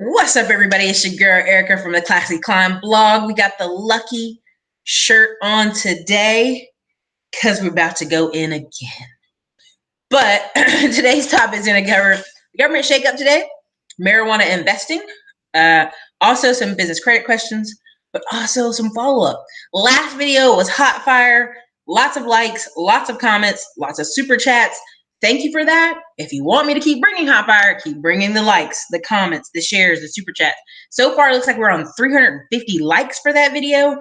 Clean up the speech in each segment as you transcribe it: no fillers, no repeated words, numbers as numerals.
What's up, everybody? It's your girl Erica from the Classy Climb blog. We got the lucky shirt on today because we're about to go in again. But today's topic is going to cover government shakeup today, marijuana investing, also some business credit questions, but also some follow-up. Last video was hot fire, lots of likes, lots of comments, lots of super chats. Thank you for that. If you want me to keep bringing hot fire, keep bringing the likes, the comments, the shares, the super chats. So far, it looks like we're on 350 likes for that video.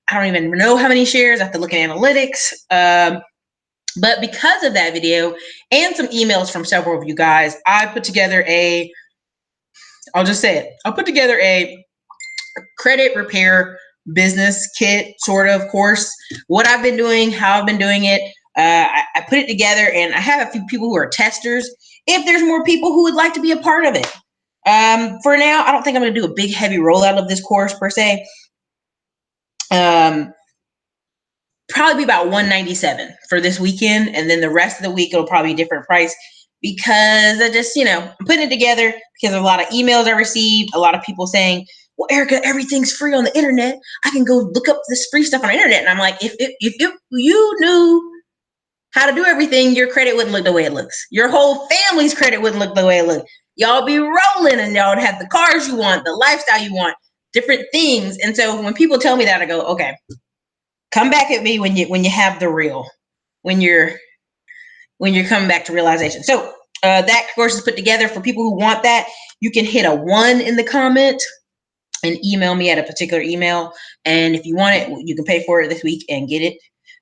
I don't even know how many shares. I have to look at analytics. But because of that video and some emails from several of you guys, I put together I'll just say it. I'll put together a credit repair business kit sort of course. What I've been doing, how I've been doing it. I put it together and I have a few people who are testers. If there's more people who would like to be a part of it. For now, I don't think I'm going to do a big heavy rollout of this course per se. Probably be about $197 for this weekend, and then the rest of the week it'll probably be a different price because I just, I'm putting it together because of a lot of emails I received, a lot of people saying, well, Erica, everything's free on the internet. I can go look up this free stuff on the internet. And I'm like, if you knew how to do everything, your credit wouldn't look the way it looks. Your whole family's credit wouldn't look the way it looks. Y'all be rolling and y'all would have the cars you want, the lifestyle you want, different things. And so when people tell me that, I go, okay, come back at me when you have the real, when you're coming back to realization. So that course is put together for people who want that. You can hit a 1 in the comment and email me at a particular email. And if you want it, you can pay for it this week and get it.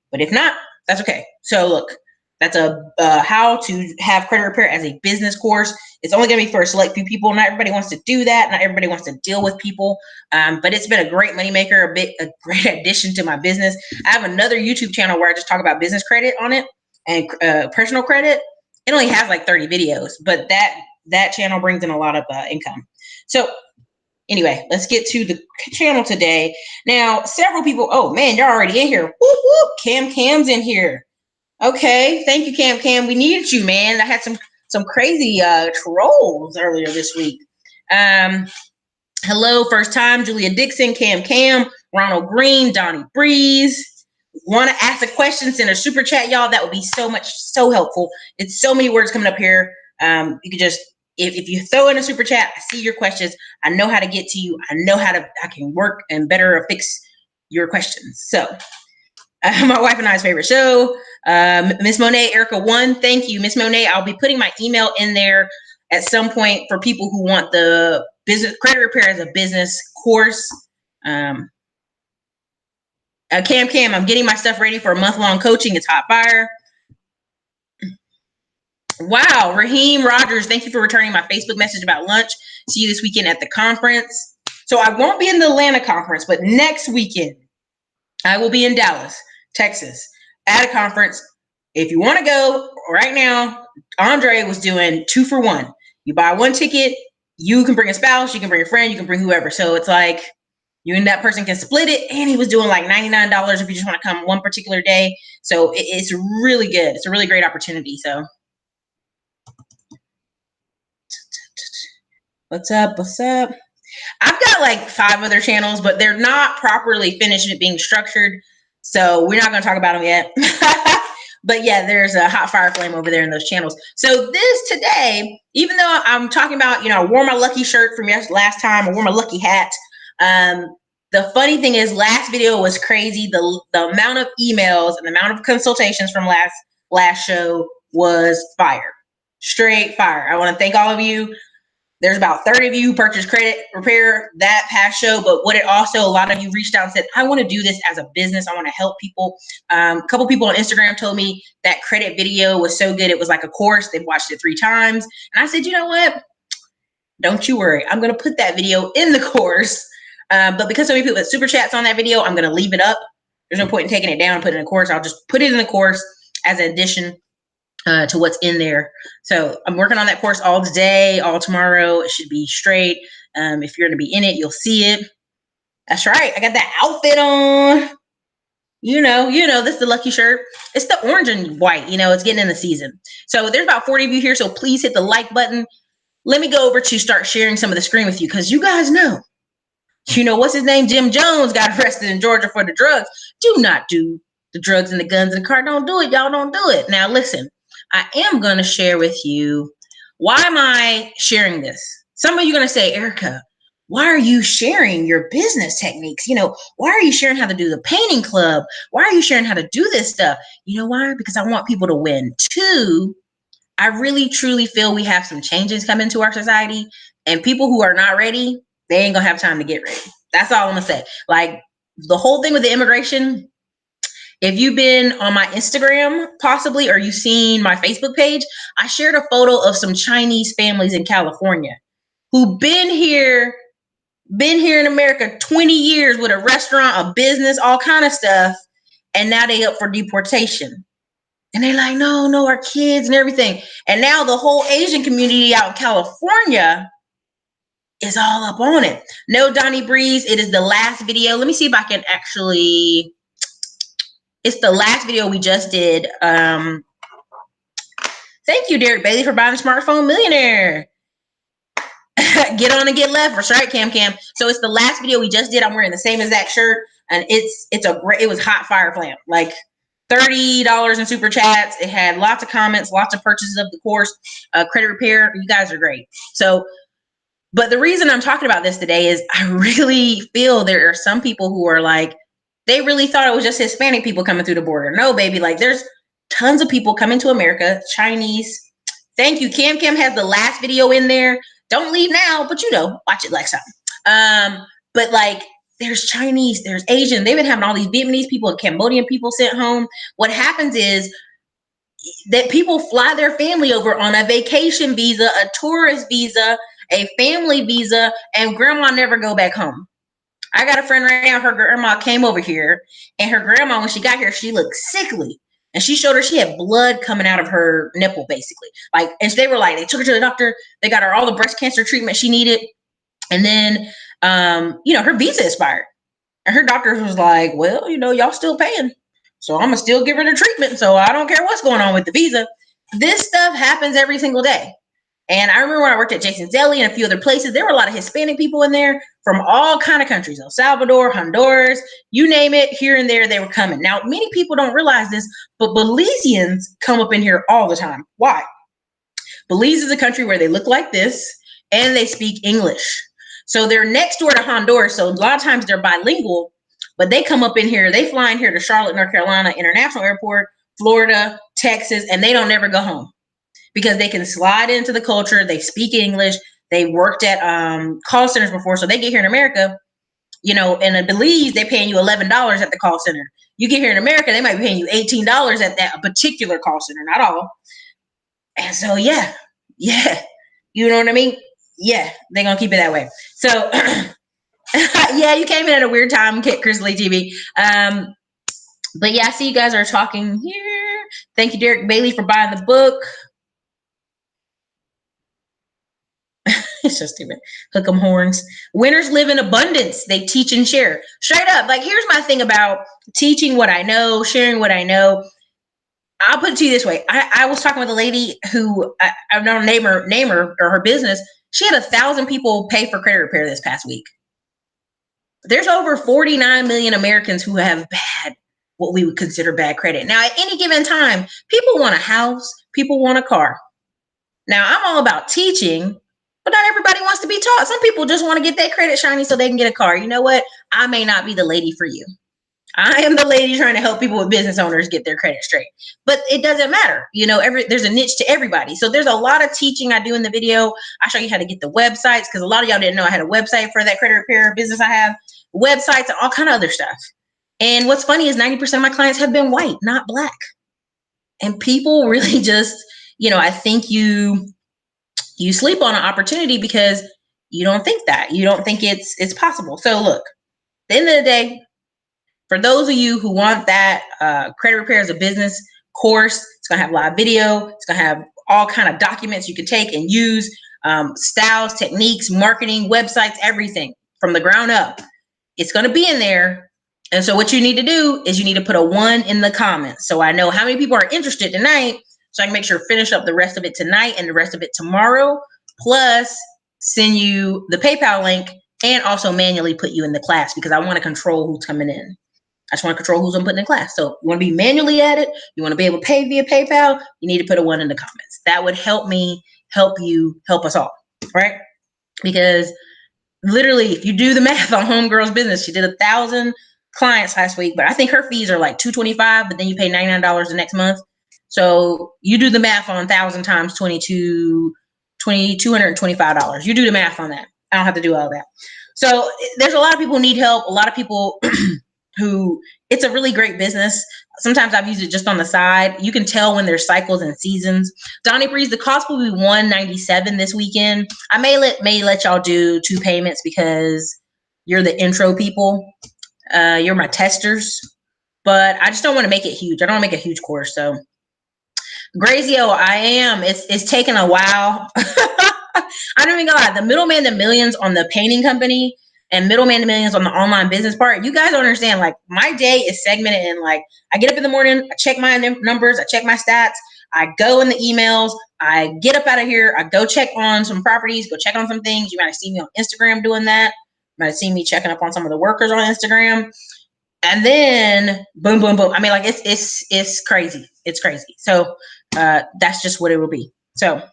But if not, that's okay. So look, that's a how to have credit repair as a business course. It's only going to be for a select few people. Not everybody wants to do that. Not everybody wants to deal with people. But it's been a great moneymaker, a great addition to my business. I have another YouTube channel where I just talk about business credit on it and personal credit. It only has like 30 videos, but that channel brings in a lot of income. So anyway, let's get to the channel today. Now, several people, oh man, you're already in here. Whoop, whoop, Cam's in here. Okay, thank you, Cam. We needed you, man. I had some crazy trolls earlier this week. Hello, first time, Julia Dixon, Cam, Ronald Green, Donnie Breeze. Want to ask a question, send a super chat, y'all. That would be so helpful. It's so many words coming up here. You could just, if you throw in a super chat, I see your questions. I know how to get to you. I can work and better fix your questions. So my wife and I's favorite show, Miss Monet, Erica 1. Thank you, Miss Monet. I'll be putting my email in there at some point for people who want the business credit repair as a business course. Cam, I'm getting my stuff ready for a month-long coaching. It's hot fire. Wow, Raheem Rogers, thank you for returning my Facebook message about lunch. See you this weekend at the conference. So I won't be in the Atlanta conference, but next weekend I will be in Dallas, Texas, at a conference. If you want to go right now, Andre was doing 2 for 1. You buy 1 ticket, you can bring a spouse, you can bring a friend, you can bring whoever. So it's like you and that person can split it. And he was doing like $99 if you just want to come one particular day. So it's really good. It's a really great opportunity. So what's up? I've got like 5 other channels, but they're not properly finished at being structured. So we're not going to talk about them yet. But yeah, there's a hot fire flame over there in those channels. So this today, even though I'm talking about, I wore my lucky shirt from last time, I wore my lucky hat. The funny thing is last video was crazy. The amount of emails and the amount of consultations from last show was fire. Straight fire. I want to thank all of you. There's about 30 of you who purchased credit repair that past show, but what it also, a lot of you reached out and said, I want to do this as a business. I want to help people. A couple people on Instagram told me that credit video was so good. It was like a course. They've watched it 3 times. And I said, you know what? Don't you worry. I'm going to put that video in the course. But because so many people had super chats on that video, I'm going to leave it up. There's no point in taking it down and putting it in a course. I'll just put it in the course as an addition to what's in there. So I'm working on that course all today, all tomorrow. It should be straight. If you're going to be in it, you'll see it. That's right. I got that outfit on. This is the lucky shirt. It's the orange and white. It's getting in the season. So there's about 40 of you here. So please hit the like button. let me go over to start sharing some of the screen with you, because you guys know, what's his name? Jim Jones got arrested in Georgia for the drugs. Do not do the drugs and the guns in the car. Don't do it. Y'all don't do it. Now, listen, I am going to share with you, why am I sharing this? Some of you are going to say, Erica, why are you sharing your business techniques? Why are you sharing how to do the painting club? Why are you sharing how to do this stuff? You know why? Because I want people to win. Two, I really truly feel we have some changes coming to our society, and people who are not ready, they ain't gonna have time to get ready. That's all I'm gonna say. Like the whole thing with the immigration, if you've been on my Instagram possibly, or you've seen my Facebook page, I shared a photo of some Chinese families in California who been here in America 20 years with a restaurant, a business, all kind of stuff, and now they up for deportation. And they're like, no, our kids and everything. And now the whole Asian community out in California is all up on it. No, Donnie Breeze, it is the last video. Let me see if I can actually, it's the last video we just did. Thank you, Derek Bailey, for buying a smartphone millionaire. Get on and get left. That's right, Cam. So it's the last video we just did. I'm wearing the same exact shirt, and it was hot fire plan. Like $30 in super chats. It had lots of comments, lots of purchases of the course, credit repair. You guys are great. So, but the reason I'm talking about this today is I really feel there are some people who are like, they really thought it was just Hispanic people coming through the border. No, baby, like there's tons of people coming to America, Chinese. Thank you. Cam has the last video in there. Don't leave now, but watch it next time. But like, there's Chinese, there's Asian. They've been having all these Vietnamese people and Cambodian people sent home. What happens is that people fly their family over on a vacation visa, a tourist visa, a family visa, and grandma never go back home. I got a friend right now, her grandma came over here, and her grandma, when she got here, she looked sickly. And she showed her she had blood coming out of her nipple, basically. Like, and they were like, they took her to the doctor. They got her all the breast cancer treatment she needed. And then, her visa expired. And her doctor was like, well, y'all still paying. So I'm going to still give her the treatment. So I don't care what's going on with the visa. This stuff happens every single day. And I remember when I worked at Jason's Deli and a few other places, there were a lot of Hispanic people in there from all kind of countries, El Salvador, Honduras, you name it, here and there, they were coming. Now, many people don't realize this, but Belizeans come up in here all the time. Why? Belize is a country where they look like this and they speak English. So they're next door to Honduras. So a lot of times they're bilingual, but they come up in here, they fly in here to Charlotte, North Carolina International Airport, Florida, Texas, and they don't never go home, because they can slide into the culture. They speak English. They worked at call centers before. So they get here in America, in a Belize, they're paying you $11 at the call center. You get here in America, they might be paying you $18 at that particular call center, not all. And so, yeah, you know what I mean? Yeah, they're going to keep it that way. So, yeah, you came in at a weird time, Chris Lee TV. But yeah, I see you guys are talking here. Thank you, Derek Bailey, for buying the book. It's so stupid. Hook 'em horns. Winners live in abundance. They teach and share. Straight up. Like, here's my thing about teaching what I know, sharing what I know. I'll put it to you this way. I was talking with a lady who I've known name her or her business. She had 1,000 people pay for credit repair this past week. There's over 49 million Americans who have what we would consider bad credit. Now, at any given time, people want a house, people want a car. Now, I'm all about teaching, but not everybody wants to be taught. Some people just want to get that credit shiny so they can get a car. You know what? I may not be the lady for you. I am the lady trying to help people with business owners get their credit straight. But it doesn't matter. There's a niche to everybody. So there's a lot of teaching I do in the video. I show you how to get the websites, because a lot of y'all didn't know I had a website for that credit repair business I have. Websites and all kind of other stuff. And what's funny is 90% of my clients have been white, not black. And people really just, I think you sleep on an opportunity because you don't think that. You don't think it's possible. So look, at the end of the day, for those of you who want that credit repair as a business course, it's going to have live video. It's going to have all kind of documents you can take and use, styles, techniques, marketing, websites, everything from the ground up. It's going to be in there. And so what you need to do is you need to put a 1 in the comments, so I know how many people are interested tonight, so I can make sure to finish up the rest of it tonight and the rest of it tomorrow. plus send you the PayPal link and also manually put you in the class because I want to control who's coming in. I just want to control who's I'm putting in class. So you want to be manually at it. You want to be able to pay via PayPal. You need to put a 1 in the comments. That would help me, help you, help us all, right? Because literally, if you do the math on Homegirl's business, she did 1,000 clients last week, but I think her fees are like $225, but then you pay $99 the next month. So you do the math on 1,000 times $225. You do the math on that. I don't have to do all that. So there's a lot of people who need help. A lot of people who, it's a really great business. Sometimes I've used it just on the side. You can tell when there's cycles and seasons. Donnie Breeze, the cost will be $197 this weekend. I may let y'all do 2 payments because you're the intro people. You're my testers, but I just don't want to make it huge. I don't want to make a huge course. So Grazio, I am. It's taken a while. I don't even gonna lie. The middleman to millions on the painting company and middleman to millions on the online business part. You guys don't understand. Like my day is segmented in like I get up in the morning, I check my numbers, I check my stats, I go in the emails, I get up out of here, I go check on some properties, go check on some things. You might have seen me on Instagram doing that. You might have seen me checking up on some of the workers on Instagram. And then boom, boom, boom. I mean, like it's crazy. It's crazy. So that's just what it will be. So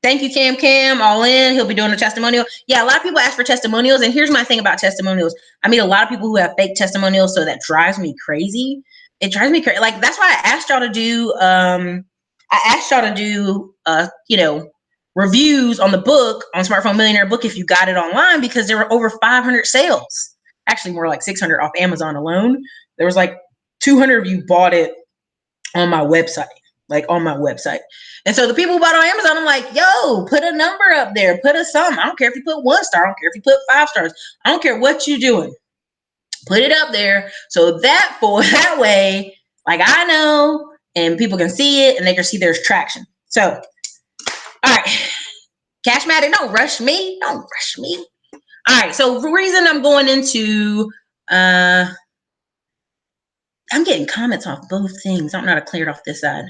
thank you, Cam. All in. He'll be doing a testimonial. Yeah, a lot of people ask for testimonials. And here's my thing about testimonials. I meet a lot of people who have fake testimonials, so that drives me crazy. It drives me crazy. Like that's why I asked y'all to do reviews on the book, on Smartphone Millionaire book if you got it online, because there were over 500 sales. Actually more like 600 off Amazon alone. There was like 200 of you bought it on my website. And so the people who bought on Amazon, I'm like, yo, put a number up there, put a sum. I don't care if you put 1 star. I don't care if you put 5 stars. I don't care what you're doing. Put it up there so that way, like I know, and people can see it and they can see there's traction. So, all right, Cashmatic, don't rush me. Don't rush me. All right, so the reason I'm going into, I'm getting comments off both things. I don't know how to clear it off this side.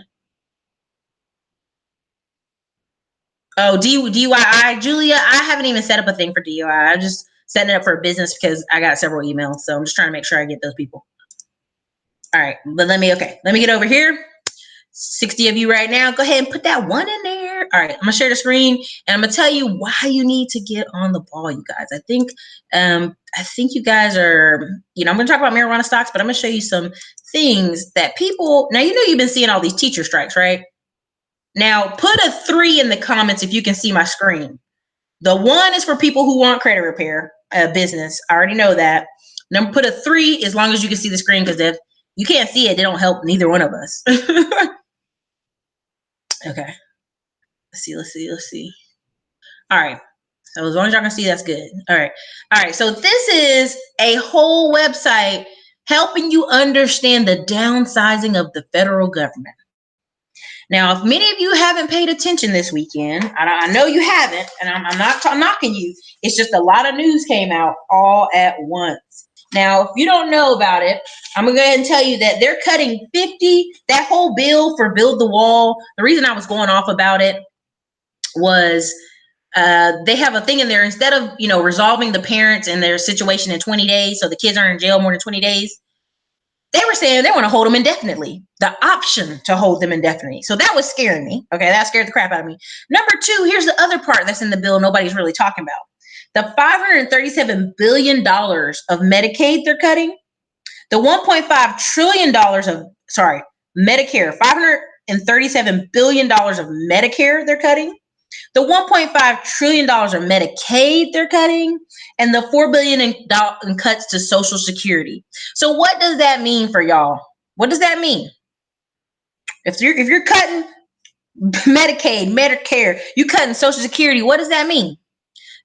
Oh, DUI, Julia, I haven't even set up a thing for DUI. I'm just setting it up for a business because I got several emails. So I'm just trying to make sure I get those people. All right, but let me get over here. 60 of you right now. Go ahead and put that 1 in there. All right, I'm gonna share the screen and I'm gonna tell you why you need to get on the ball, you guys. I think you guys are, I'm gonna talk about marijuana stocks, but I'm gonna show you some things that people, now you've been seeing all these teacher strikes, right? Now put a 3 in the comments if you can see my screen. The 1 is for people who want credit repair business. I already know that. Number, put a 3 as long as you can see the screen, because if you can't see it, they don't help neither one of us. Okay. Let's see. All right. So as long as y'all can see, that's good. All right. So this is a whole website helping you understand the downsizing of the federal government. Now, if many of you haven't paid attention this weekend, I know you haven't, and I'm not knocking you. It's just a lot of news came out all at once. Now, if you don't know about it, I'm going to go ahead and tell you that they're cutting 50, that whole bill for Build the Wall. The reason I was going off about it was they have a thing in there. Instead of, resolving the parents and their situation in 20 days, so the kids aren't in jail more than 20 days, they were saying they want to hold them indefinitely, the option to hold them indefinitely. So that was scaring me. Okay, that scared the crap out of me. Number 2, here's the other part that's in the bill nobody's really talking about. The $537 billion of Medicaid they're cutting, the $1.5 trillion of, Medicare, $537 billion of Medicare they're cutting, the $1.5 trillion of Medicaid they're cutting, and the $4 billion in cuts to Social Security. So what does that mean for y'all? What does that mean? If you're cutting Medicaid, Medicare, you cutting Social Security, what does that mean?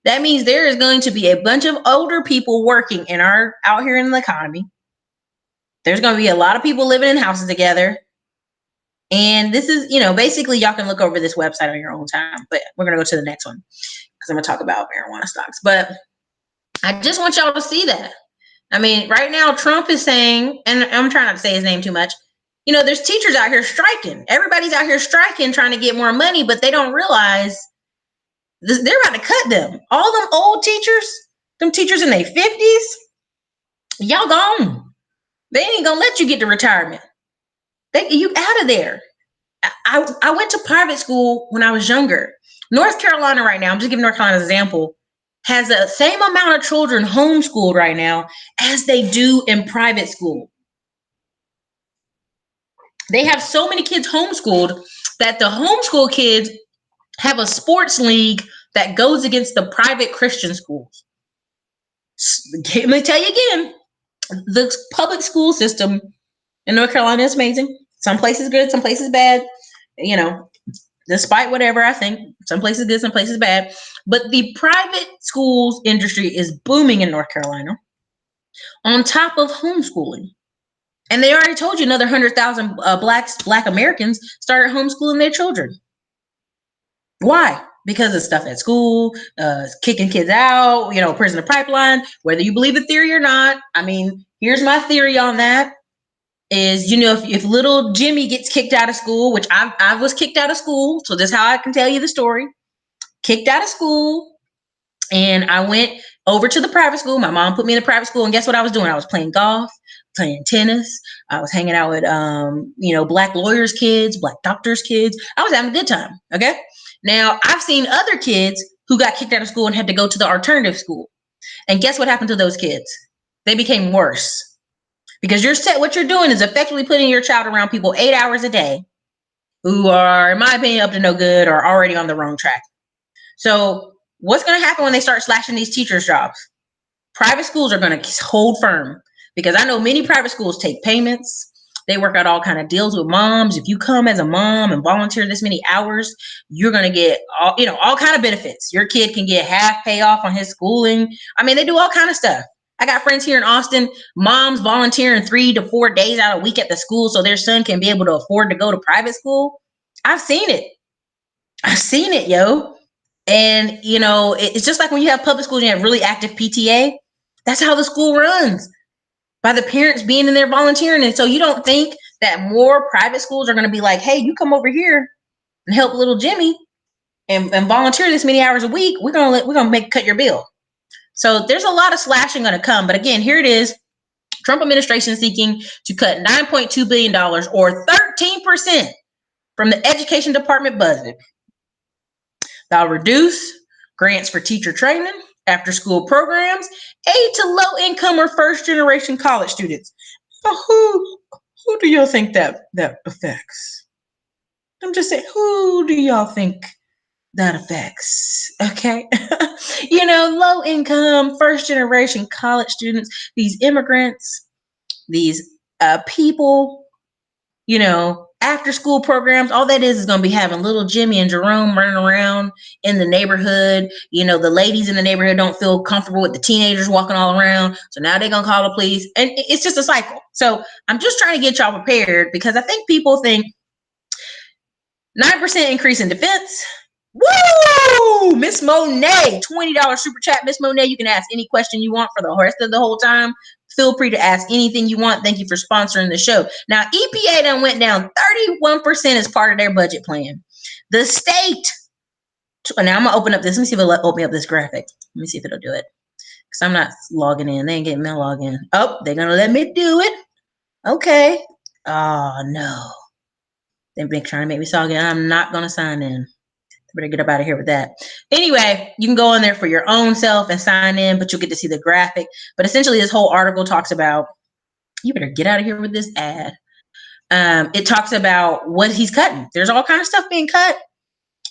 That means there is going to be a bunch of older people working out here in the economy. There's going to be a lot of people living in houses together. And this is, basically y'all can look over this website on your own time, but we're going to go to the next one because I'm going to talk about marijuana stocks. But I just want y'all to see that. I mean, right now Trump is saying, and I'm trying not to say his name too much, There's teachers out here striking. Everybody's out here striking, trying to get more money, but they don't realize they're about to cut them. All them old teachers, them teachers in their 50s, y'all gone. They ain't gonna let you get to retirement. You out of there. I went to private school when I was younger. North Carolina right now, I'm just giving North Carolina as an example, has the same amount of children homeschooled right now as they do in private school. They have so many kids homeschooled that the homeschool kids have a sports league that goes against the private Christian schools. Let me tell you again, the public school system in North Carolina is amazing. Some places good, some places bad. Despite whatever I think, some places good, some places bad. But the private schools industry is booming in North Carolina on top of homeschooling. And they already told you another 100,000 Black Americans started homeschooling their children. Why? Because of stuff at school, kicking kids out, prisoner pipeline, whether you believe the theory or not. I mean, here's my theory on that is, if little Jimmy gets kicked out of school, which I was kicked out of school, so this is how I can tell you the story. Kicked out of school, and I went over to the private school. My mom put me in the private school, and guess what I was doing? I was playing golf, playing tennis. I was hanging out with, Black lawyers' kids, Black doctors' kids. I was having a good time, okay? Now, I've seen other kids who got kicked out of school and had to go to the alternative school. And guess what happened to those kids? They became worse. Because what you're doing is effectively putting your child around people 8 hours a day who are, in my opinion, up to no good or already on the wrong track. So what's going to happen when they start slashing these teachers' jobs? Private schools are going to hold firm, because I know many private schools take payments. They work out all kind of deals with moms. If you come as a mom and volunteer this many hours, you're going to get all kind of benefits. Your kid can get half pay off on his schooling. I mean, they do all kind of stuff. I got friends here in Austin, moms volunteering 3 to 4 days out a week at the school so their son can be able to afford to go to private school. I've seen it, yo. And, it's just like when you have public schools and you have really active PTA. That's how the school runs, by the parents being in there volunteering. And so you don't think that more private schools are going to be like, hey, you come over here and help little Jimmy and volunteer this many hours a week. We're going to cut your bill. So there's a lot of slashing going to come. But again, here it is. Trump administration seeking to cut $9.2 billion or 13% from the education department budget. They'll reduce grants for teacher training, after school programs, aid to low income or first generation college students. So who do y'all think that affects? I'm just saying, who do y'all think that affects? Okay. Low income, first generation college students, these immigrants, these people, after school programs. All that is going to be having little Jimmy and Jerome running around in the neighborhood. The ladies in the neighborhood don't feel comfortable with the teenagers walking all around. So now they're going to call the police. And it's just a cycle. So I'm just trying to get y'all prepared, because I think people think 9% increase in defense. Woo! Miss Monet, $20 super chat. Miss Monet, you can ask any question you want for the rest of the whole time. Feel free to ask anything you want. Thank you for sponsoring the show. Now, EPA done went down 31% as part of their budget plan. The state, now I'm going to open up this. Let me see if it'll open up this graphic. Let me see if it'll do it, because I'm not logging in. They ain't getting me to log in. Oh, they're going to let me do it. Okay. Oh, no. They've been trying to make me log in. I'm not going to sign in. Better get up out of here with that. Anyway, you can go in there for your own self and sign in, but you'll get to see the graphic. But essentially, this whole article talks about, you better get out of here with this ad. It talks about what he's cutting. There's all kind of stuff being cut.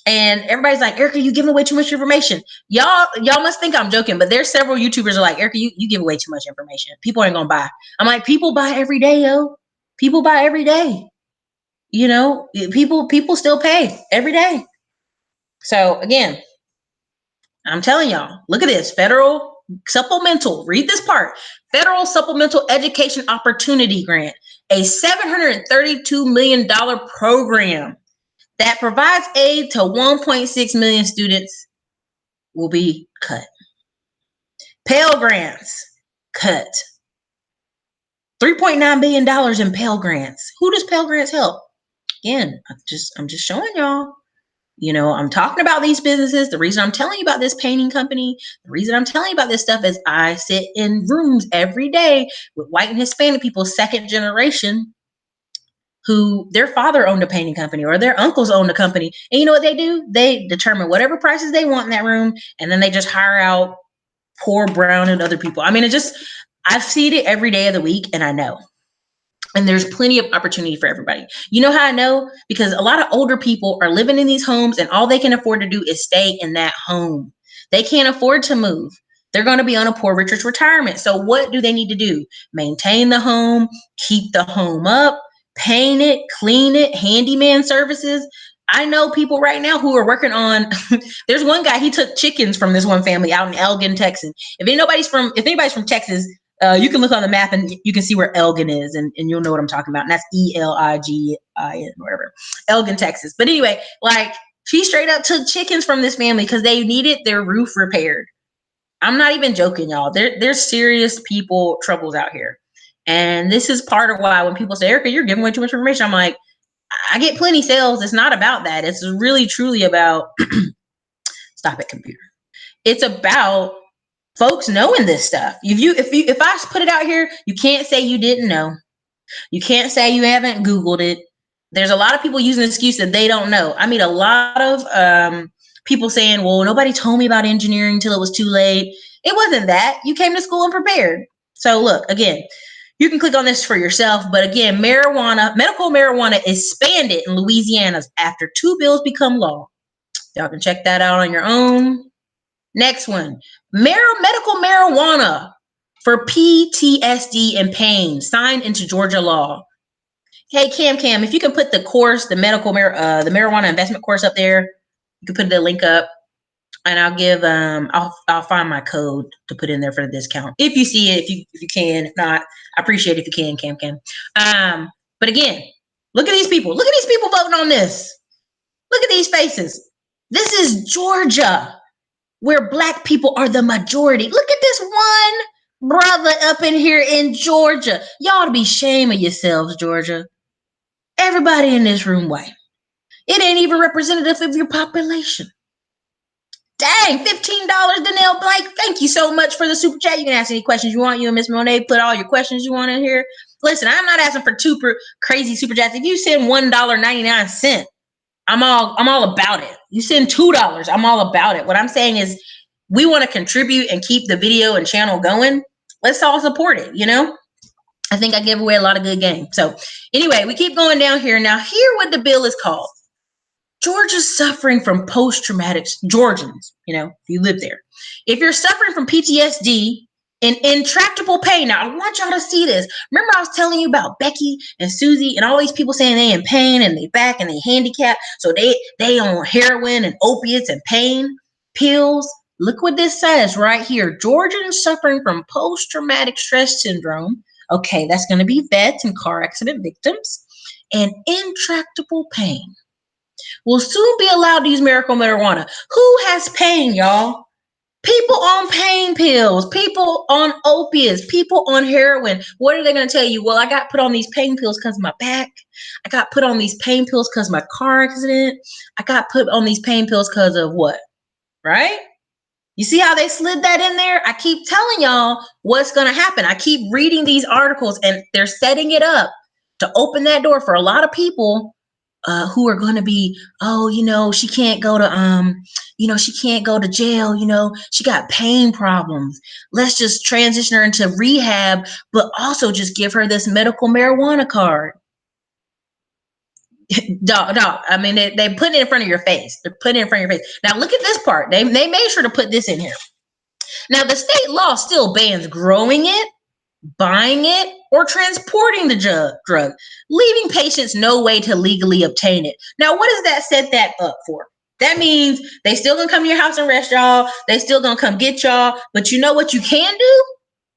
And everybody's like, Erica, you giving away too much information. Y'all must think I'm joking, but there's several YouTubers are like, Erica, you give away too much information. People ain't going to buy. I'm like, people buy every day, yo. People buy every day. People still pay every day. So again, I'm telling y'all, look at this. Federal supplemental, read this part. Federal supplemental education opportunity grant, a $732 million program that provides aid to 1.6 million students, will be cut. Pell grants, cut. $3.9 billion in Pell Grants. Who does Pell Grants help? Again, I'm just showing y'all. You know, I'm talking about these businesses. The reason I'm telling you about this painting company, the reason I'm telling you about this stuff is I sit in rooms every day with white and Hispanic people, second generation, who their father owned a painting company or their uncles owned a company. And you know what they do? They determine whatever prices they want in that room, and then they just hire out poor brown and other people. I mean, I've seen it every day of the week, and I know. And there's plenty of opportunity for everybody. You know how I know? Because a lot of older people are living in these homes, and all they can afford to do is stay in that home. They can't afford to move. They're going to be on a poor richard's retirement. So what do they need to do? Maintain the home, keep the home up, paint it, clean it, handyman services. I know people right now who are working on, there's one guy, he took chickens from this one family out in Elgin, Texas. If anybody's from Texas, you can look on the map and you can see where Elgin is, and you'll know what I'm talking about. And that's Eligin, whatever, Elgin, Texas. But anyway, like, she straight up took chickens from this family because they needed their roof repaired. I'm not even joking, y'all. There's serious people troubles out here. And this is part of why when people say, Erica, you're giving away too much information, I'm like, I get plenty sales. It's not about that. It's really, truly about, stop it, computer. It's about folks knowing this stuff. If I put it out here, you can't say you didn't know. You can't say you haven't Googled it. There's a lot of people using the excuse that they don't know. I mean, a lot of people saying, well, nobody told me about engineering till it was too late. It wasn't that. You came to school and prepared. So look, again, you can click on this for yourself. But again, medical marijuana is expanded in Louisiana after 2 bills become law. Y'all can check that out on your own. Next one, medical marijuana for PTSD and pain signed into Georgia law. Hey, Cam, if you can put the course, the marijuana investment course up there, you can put the link up, and I'll give I'll find my code to put in there for the discount. If you see it, if you can. If not, I appreciate it if you can, Cam. But again, look at these people. Look at these people voting on this. Look at these faces. This is Georgia, where Black people are the majority. Look at this one brother up in here in Georgia. Y'all to be ashamed of yourselves, Georgia. Everybody in this room white. It ain't even representative of your population. Dang, $15, Danelle Blake. Thank you so much for the super chat. You can ask any questions you want. You and Miss Monet put all your questions you want in here. Listen, I'm not asking for crazy super chats. If you send $1.99, I'm all about it. You send $2, I'm all about it. What I'm saying is, we want to contribute and keep the video and channel going. Let's all support it, you know? I think I gave away a lot of good game. So anyway, we keep going down here. Now, hear what the bill is called. Georgia's suffering from post-traumatic, Georgians, you know, if you live there. If you're suffering from PTSD and intractable pain, now I want y'all to see this. Remember I was telling you about Becky and Susie and all these people saying they in pain and they back and they handicapped. So they on heroin and opiates and pain pills. Look what this says right here. Georgians suffering from post-traumatic stress syndrome. Okay, that's going to be vets and car accident victims and intractable pain will soon be allowed to use medical marijuana. Who has pain, y'all? People on pain pills, people on opiates, people on heroin. What are they going to tell you? Well, I got put on these pain pills because of my back. I got put on these pain pills because of my car accident. I got put on these pain pills because of what? Right? You see how they slid that in there? I keep telling y'all what's going to happen. I keep reading these articles and they're setting it up to open that door for a lot of people who are going to be, oh, you know, she can't go to, she can't go to jail. You know, she got pain problems. Let's just transition her into rehab, but also just give her this medical marijuana card. Dog. I mean, they put it in front of your face. They're putting it in front of your face. Now, look at this part. They made sure to put this in here. Now, the state law still bans growing it, buying it, or transporting the drug, leaving patients no way to legally obtain it. Now, what does that set that up for? That means they still gonna come to your house and arrest y'all. They still gonna come get y'all. But you know what you can do?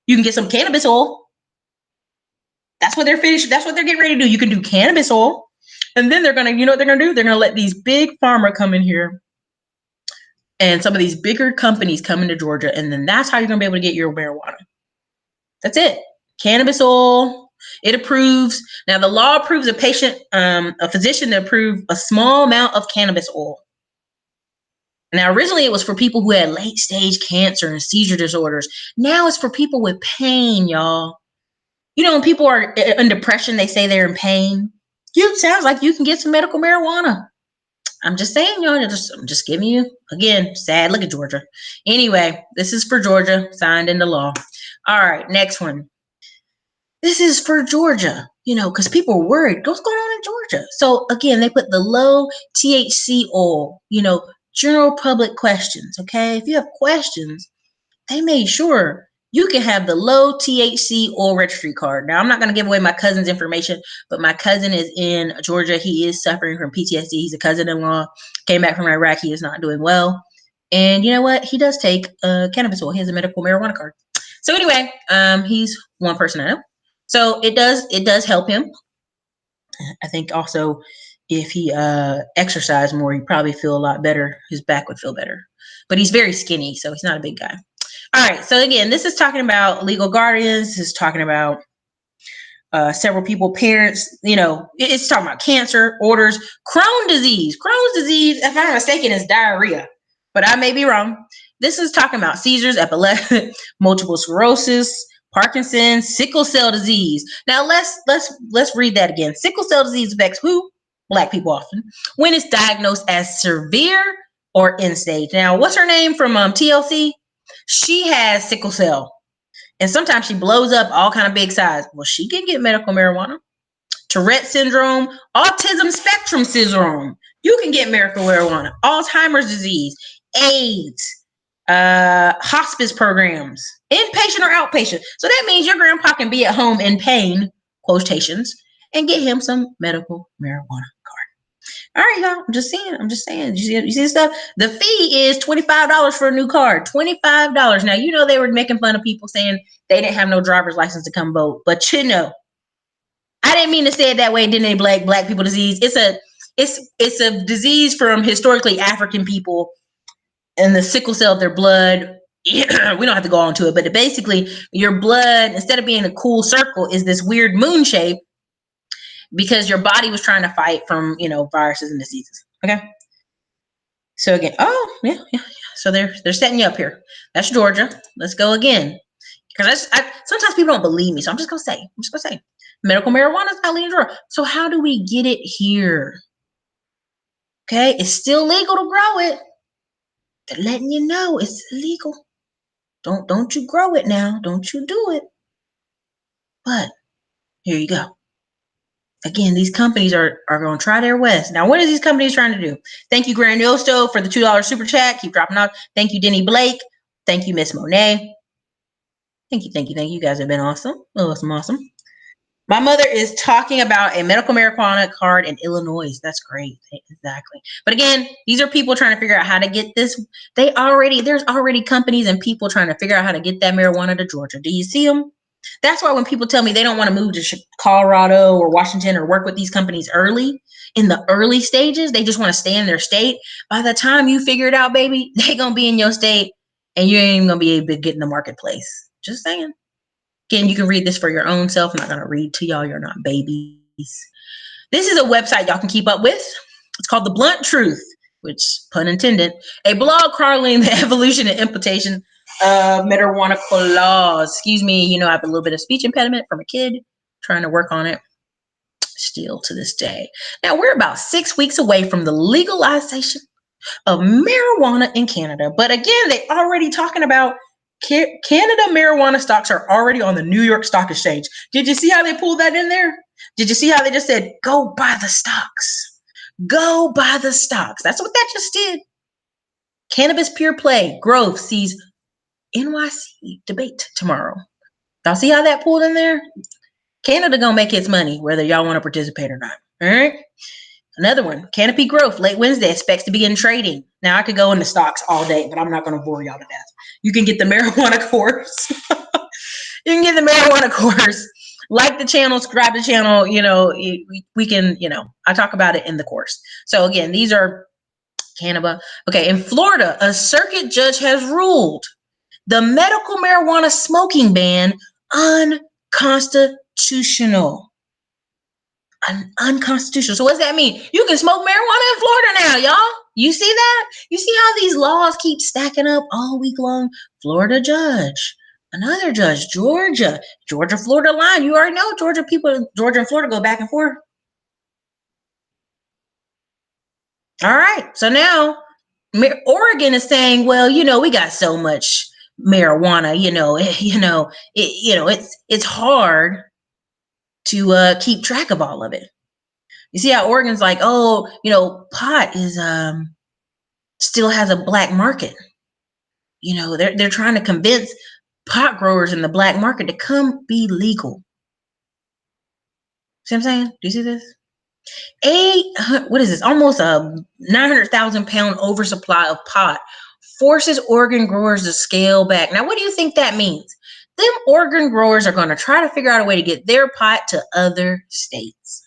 You can get some cannabis oil. That's what they're finished. That's what they're getting ready to do. You can do cannabis oil. And then they're gonna, you know what they're gonna do? They're gonna let these big pharma come in here and some of these bigger companies come into Georgia. And then that's how you're gonna be able to get your marijuana. That's it. Cannabis oil, It approves, now the law approves a physician to approve a small amount of cannabis oil. Now, originally it was for people who had late stage cancer and seizure disorders. Now it's for people with pain, y'all. You know, when people are in depression, they say they're in pain. Sounds like you can get some medical marijuana. I'm just saying, y'all. I'm just giving you, again, sad look at Georgia. Anyway, this is for Georgia, signed into law. All right, next one. This is for Georgia, because people are worried. What's going on in Georgia? So again, they put the low THC oil, general public questions. Okay. If you have questions, they made sure you can have the low THC oil registry card. Now, I'm not going to give away my cousin's information, but my cousin is in Georgia. He is suffering from PTSD. He's a cousin-in-law, came back from Iraq. He is not doing well. And you know what? He does take cannabis oil. He has a medical marijuana card. So anyway, he's one person I know. So it does help him. I think also if he exercised more, he'd probably feel a lot better. His back would feel better. But he's very skinny, so he's not a big guy. All right. So again, this is talking about legal guardians. This is talking about several people, parents. It's talking about cancer, orders, Crohn's disease. Crohn's disease, if I'm not mistaken, is diarrhea, but I may be wrong. This is talking about seizures, epilepsy, multiple sclerosis, Parkinson's, sickle cell disease. Now let's read that again. Sickle cell disease affects who? Black people often. When it's diagnosed as severe or end stage. Now, what's her name from TLC? She has sickle cell, and sometimes she blows up all kind of big size. Well, she can get medical marijuana. Tourette syndrome, autism spectrum syndrome. You can get medical marijuana. Alzheimer's disease, AIDS, hospice programs, inpatient or outpatient. So that means your grandpa can be at home in pain, quotations, and get him some medical marijuana card. All right, y'all. I'm just saying. You see the stuff? The fee is $25 for a new card. $25. Now, they were making fun of people saying they didn't have no driver's license to come vote. But I didn't mean to say it that way. Didn't they? Black people disease. It's a disease from historically African people and the sickle cell of their blood. We don't have to go on to it, but basically your blood, instead of being a cool circle, is this weird moon shape because your body was trying to fight from, viruses and diseases. Okay. So again, yeah. So they're setting you up here. That's Georgia. Let's go again. Because sometimes people don't believe me. So I'm just going to say medical marijuana is not legal in Georgia. So how do we get it here? Okay. It's still legal to grow it. They're letting you know it's illegal. Don't you grow it now. Don't you do it. But here you go. Again, these companies are going to try their best. Now, what are these companies trying to do? Thank you, Grandioso, for the $2 super chat. Keep dropping off. Thank you, Denny Blake. Thank you, Miss Monet. Thank you. You guys have been awesome. Awesome. My mother is talking about a medical marijuana card in Illinois. That's great. Exactly. But again, these are people trying to figure out how to get this. There's already companies and people trying to figure out how to get that marijuana to Georgia. Do you see them? That's why when people tell me they don't want to move to Colorado or Washington or work with these companies in the early stages, they just want to stay in their state. By the time you figure it out, baby, they're going to be in your state and you ain't even going to be able to get in the marketplace. Just saying. Again, you can read this for your own self. I'm not going to read to y'all. You're not babies. This is a website y'all can keep up with. It's called The Blunt Truth, which, pun intended, a blog chronicling the evolution and implication of marijuana laws. Excuse me, I have a little bit of speech impediment from a kid. Trying to work on it still to this day. Now, we're about 6 weeks away from the legalization of marijuana in Canada. But again, they're already talking about Canada marijuana stocks are already on the New York Stock Exchange. Did you see how they pulled that in there? Did you see how they just said, go buy the stocks? Go buy the stocks. That's what that just did. Cannabis Pure Play Growth sees NYC debate tomorrow. Y'all see how that pulled in there? Canada gonna make its money, whether y'all want to participate or not. All right. Another one, Canopy Growth, late Wednesday, expects to begin trading. Now, I could go into stocks all day, but I'm not going to bore y'all to death. You can get the marijuana course. You can get the marijuana course. Like the channel, subscribe to the channel. We can, I talk about it in the course. So again, these are Canada. Okay, in Florida, a circuit judge has ruled the medical marijuana smoking ban unconstitutional. Unconstitutional. So what does that mean? You can smoke marijuana in Florida now, y'all. You see that? You see how these laws keep stacking up all week long? Florida judge, another judge, Georgia, Florida line. You already know Georgia and Florida go back and forth. All right. So now Oregon is saying, well, we got so much marijuana, it's hard to keep track of all of it. You see how Oregon's like, oh, pot is still has a black market. They're trying to convince pot growers in the black market to come be legal. See what I'm saying? Do you see this? What is this? Almost a 900,000 pound oversupply of pot forces Oregon growers to scale back. Now, what do you think that means? Them Oregon growers are going to try to figure out a way to get their pot to other states.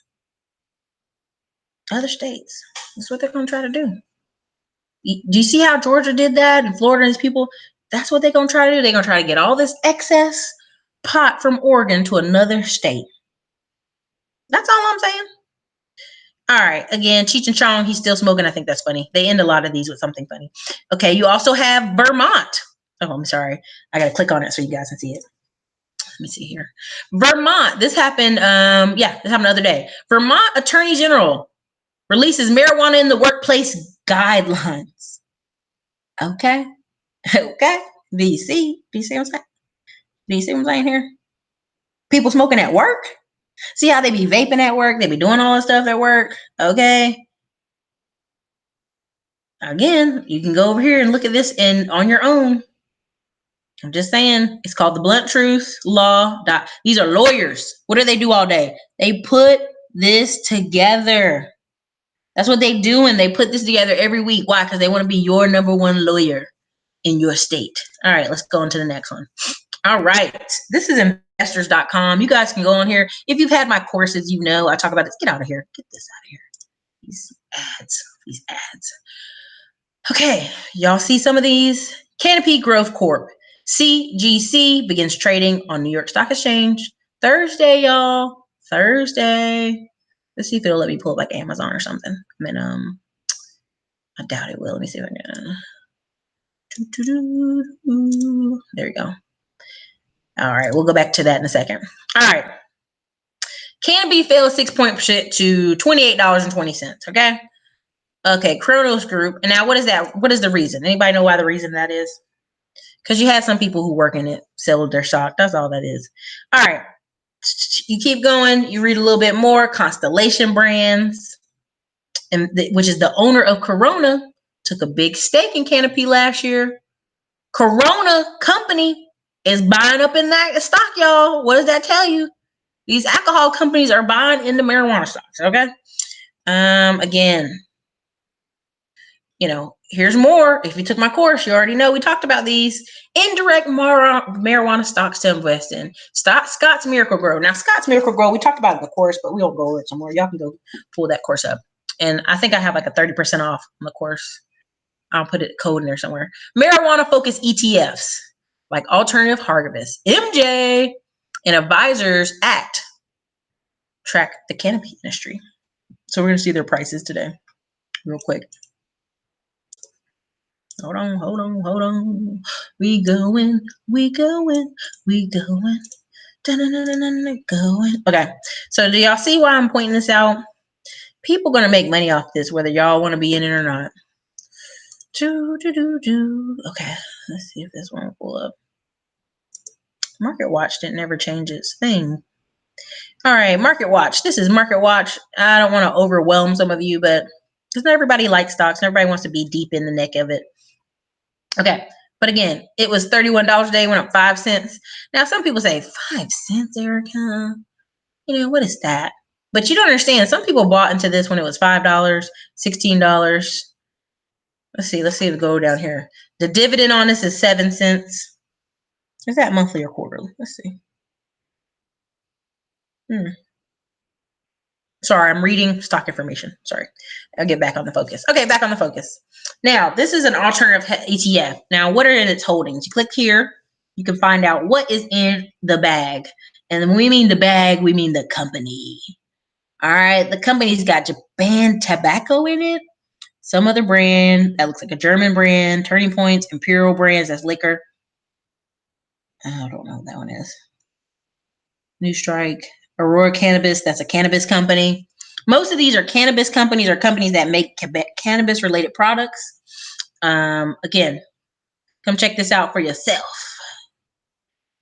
Other states. That's what they're going to try to do. Do you see how Georgia did that and Florida and these people? That's what they're going to try to do. They're going to try to get all this excess pot from Oregon to another state. That's all I'm saying. All right. Again, Cheech and Chong, he's still smoking. I think that's funny. They end a lot of these with something funny. Okay. You also have Vermont. Oh, I'm sorry. I got to click on it so you guys can see it. Let me see here. Vermont. This happened. This happened the other day. Vermont Attorney General releases marijuana in the workplace guidelines. Okay. Okay. Do you see what I'm saying? Do you see what I'm saying here? People smoking at work. See how they be vaping at work? They be doing all this stuff at work. Okay. Again, you can go over here and look at this on your own. I'm just saying, it's called the Blunt Truth Law. These are lawyers. What do they do all day? They put this together. That's what they do, and they put this together every week. Why? Because they want to be your number one lawyer in your state. All right, let's go on to the next one. All right, this is investors.com. You guys can go on here. If you've had my courses, I talk about this. Get out of here. Get this out of here. These ads. Okay, y'all see some of these? Canopy Growth Corp. CGC begins trading on New York Stock Exchange Thursday, y'all. Thursday. Let's see if it'll let me pull up like Amazon or something. I doubt it will. Let me see if I can. There we go. All right, we'll go back to that in a second. All right. Canopy fell 6% to $28.20. Okay. Okay, Kronos Group. And now what is that? What is the reason? Anybody know why the reason that is? Because you had some people who work in it sell their stock. That's all that is. All right. You keep going. You read a little bit more. Constellation Brands, which is the owner of Corona, took a big stake in Canopy last year. Corona Company is buying up in that stock, y'all. What does that tell you? These alcohol companies are buying into marijuana stocks. Okay. Again, here's more. If you took my course, you already know we talked about these indirect marijuana stocks to invest in. Scott's Miracle-Gro. Now, Scott's Miracle-Gro, we talked about it in the course, but we don't go over it some more. Y'all can go pull that course up. And I think I have like a 30% off on the course. I'll put a code in there somewhere. Marijuana-focused ETFs, like Alternative Harvest, MJ, and Advisors Act track the canopy industry. So we're going to see their prices today real quick. Hold on. We going. Okay. So do y'all see why I'm pointing this out? People going to make money off this, whether y'all want to be in it or not. Okay. Let's see if this one will pull up. Market Watch didn't ever change its thing. All right. Market Watch. This is Market Watch. I don't want to overwhelm some of you, but because not everybody likes stocks. Everybody wants to be deep in the neck of it. Okay. But again, it was $31 a day, went up 5 cents. Now, some people say 5 cents, Erica. What is that? But you don't understand. Some people bought into this when it was $5, $16. Let's see if we go down here. The dividend on this is 7 cents. Is that monthly or quarterly? Let's see. Sorry, I'm reading stock information. Sorry. I'll get back on the focus. Okay, back on the focus. Now, this is an alternative ETF. Now, what are its holdings? You click here. You can find out what is in the bag. And when we mean the bag, we mean the company. All right. The company's got Japan Tobacco in it. Some other brand that looks like a German brand. Turning Points, Imperial Brands, that's liquor. I don't know what that one is. New Strike, Aurora Cannabis, that's a cannabis company. Most of these are cannabis companies or companies that make cannabis related products. Again, come check this out for yourself.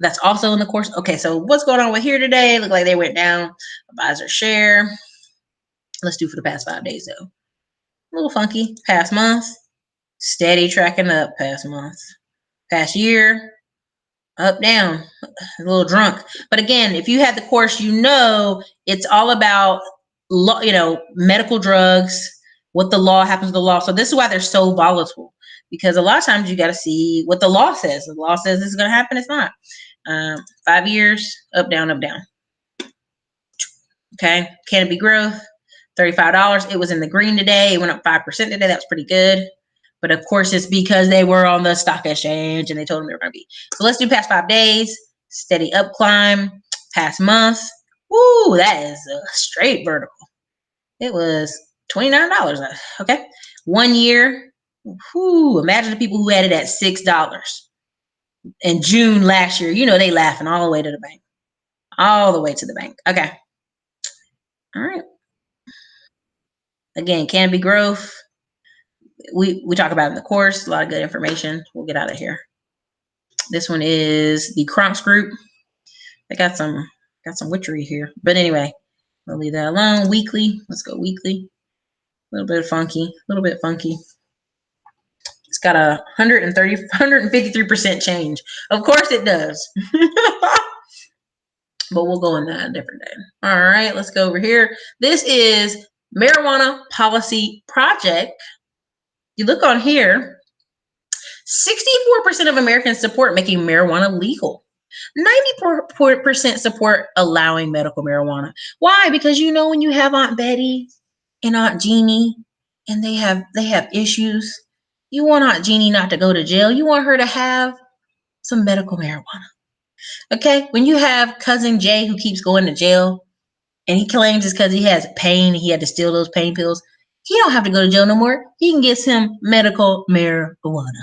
That's also in the course. Okay, so what's going on with here today? Look like they went down. Advisor share. Let's do for the past 5 days though. A little funky. Past month, steady tracking up. Past month, past year, up, down, a little drunk. But again, if you had the course, you know it's all about medical drugs, what the law happens to the law. So this is why they're so volatile, because a lot of times you got to see what the law says. The law says this is going to happen. It's not. 5 years, up, down, up, down. Okay, Canopy growth, $35. It was in the green today. It went up 5% today. That's pretty good. But of course, it's because they were on the stock exchange and they told them they were going to be. So let's do past 5 days. Steady up climb. Past month. Woo, that is a straight vertical. It was $29. Okay. 1 year. Whoo, imagine the people who had it at $6 in June last year. You know, they laughing all the way to the bank. All the way to the bank. Okay. All right. Again, Canopy growth. We talk about it in the course. A lot of good information. We'll get out of here. This one is the Kronks Group. They got some witchery here. But anyway, we'll leave that alone. Weekly. Let's go weekly. A little bit funky. A little bit funky. It's got a 153% change. Of course it does. But we'll go in that a different day. All right, let's go over here. This is Marijuana Policy Project. You look on here, 64% of Americans support making marijuana legal. 90% support allowing medical marijuana. Why? Because you know when you have Aunt Betty and Aunt Jeannie and they have issues, you want Aunt Jeannie not to go to jail. You want her to have some medical marijuana. Okay? When you have cousin Jay who keeps going to jail and he claims it's because he has pain and he had to steal those pain pills, he don't have to go to jail no more. He can get some medical marijuana.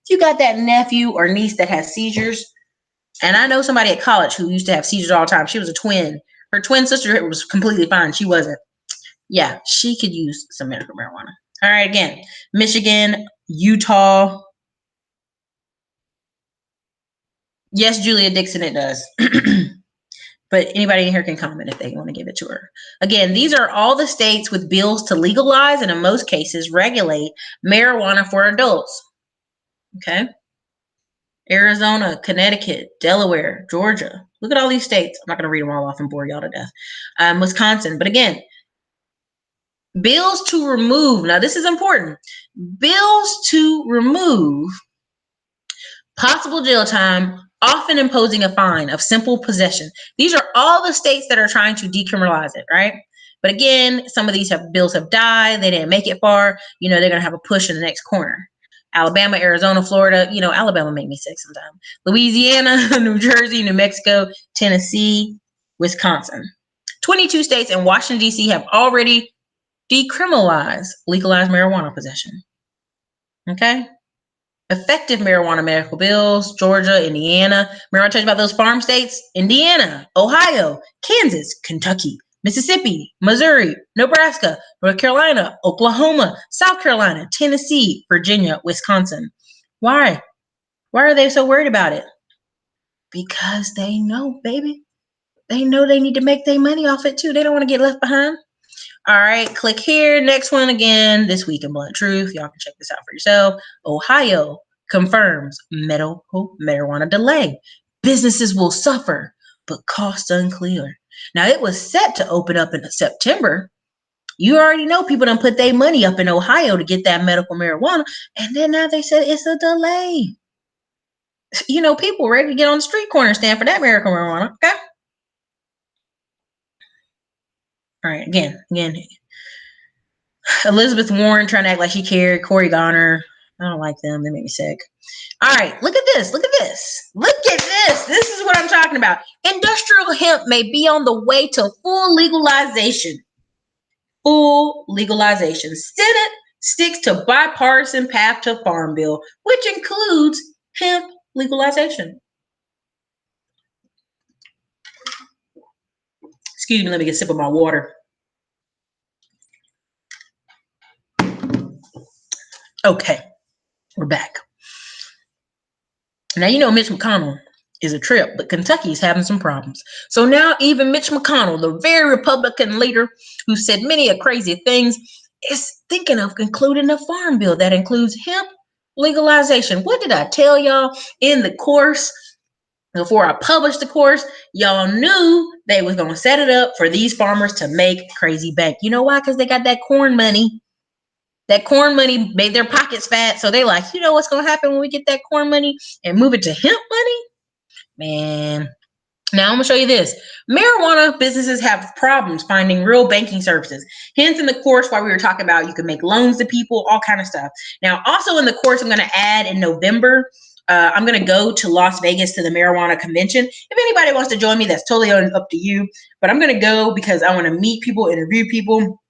If you got that nephew or niece that has seizures, and I know somebody at college who used to have seizures all the time. She was a twin. Her twin sister was completely fine. She wasn't. Yeah, she could use some medical marijuana. All right, again, Michigan, Utah. Yes, Julia Dixon, it does. But anybody in here can comment if they want to give it to her. Again, these are all the states with bills to legalize and in most cases regulate marijuana for adults. Okay. Arizona, Connecticut, Delaware, Georgia. Look at all these states. I'm not going to read them all off and bore y'all to death. Wisconsin. But again, bills to remove. Now, this is important. Bills to remove possible jail time, often imposing a fine of simple possession. These are all the states that are trying to decriminalize it, right? But again, some of these bills have died. They didn't make it far. You know, they're going to have a push in the next corner. Alabama, Arizona, Florida. You know, Alabama make me sick sometimes. Louisiana, New Jersey, New Mexico, Tennessee, Wisconsin. 22 states and Washington, D.C. have already decriminalized legalized marijuana possession. Okay? Effective marijuana medical bills, Georgia, Indiana. Remember I told you about those farm states? Indiana, Ohio, Kansas, Kentucky, Mississippi, Missouri, Nebraska, North Carolina, Oklahoma, South Carolina, Tennessee, Virginia, Wisconsin. Why? Why are they so worried about it? Because they know, baby. They know they need to make their money off it too. They don't want to get left behind. All right, click here. Next one again. This week in Blunt Truth. Y'all can check this out for yourself. Ohio confirms medical marijuana delay. Businesses will suffer, but cost unclear. Now, it was set to open up in September. You already know people done put their money up in Ohio to get that medical marijuana. And then now they said it's a delay. You know, people ready to get on the street corner stand for that medical marijuana. Okay. All right, again. Elizabeth Warren trying to act like she cared. Corey Garner. I don't like them. They make me sick. All right, look at this. Look at this. Look at this. This is what I'm talking about. Industrial hemp may be on the way to full legalization. Full legalization. Senate sticks to bipartisan path to farm bill, which includes hemp legalization. Excuse me, let me get a sip of my water. Okay, we're back. Now, you know, Mitch McConnell is a trip, but Kentucky's having some problems. So now even Mitch McConnell, the very Republican leader who said many crazy things, is thinking of concluding a farm bill that includes hemp legalization. What did I tell y'all in the course? Before I published the course, y'all knew they was going to set it up for these farmers to make crazy bank. You know why? Because they got that corn money. That corn money made their pockets fat. So they like, you know what's going to happen when we get that corn money and move it to hemp money? Man. Now I'm going to show you this. Marijuana businesses have problems finding real banking services. Hence in the course while we were talking about you can make loans to people, all kind of stuff. Now also in the course I'm going to add in November, I'm going to go to Las Vegas to the marijuana convention. If anybody wants to join me, that's totally up to you. But I'm going to go because I want to meet people, interview people.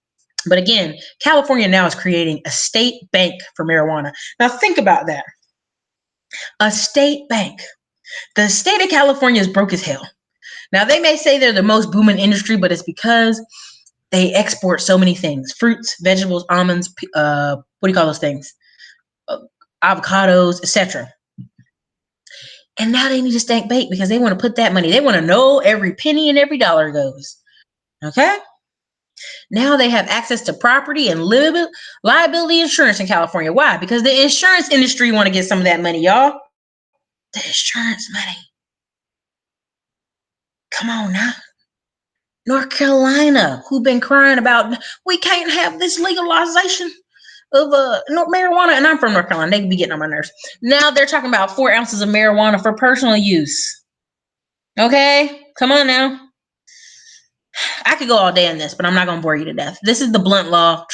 But again, California now is creating a state bank for marijuana. Now think about that. A state bank. The state of California is broke as hell. Now they may say they're the most booming industry, but it's because they export so many things: fruits, vegetables, almonds, what do you call those things? Avocados, etc. And now they need a state bank because they want to put that money. They want to know every penny and every dollar goes. Okay? Now they have access to property and liability insurance in California. Why? Because the insurance industry want to get some of that money, y'all. The insurance money. Come on now. North Carolina, who've been crying about, we can't have this legalization of marijuana. And I'm from North Carolina. They can be getting on my nerves. Now they're talking about 4 ounces of marijuana for personal use. Okay? Come on now. I could go all day on this, but I'm not going to bore you to death. This is the blunt law,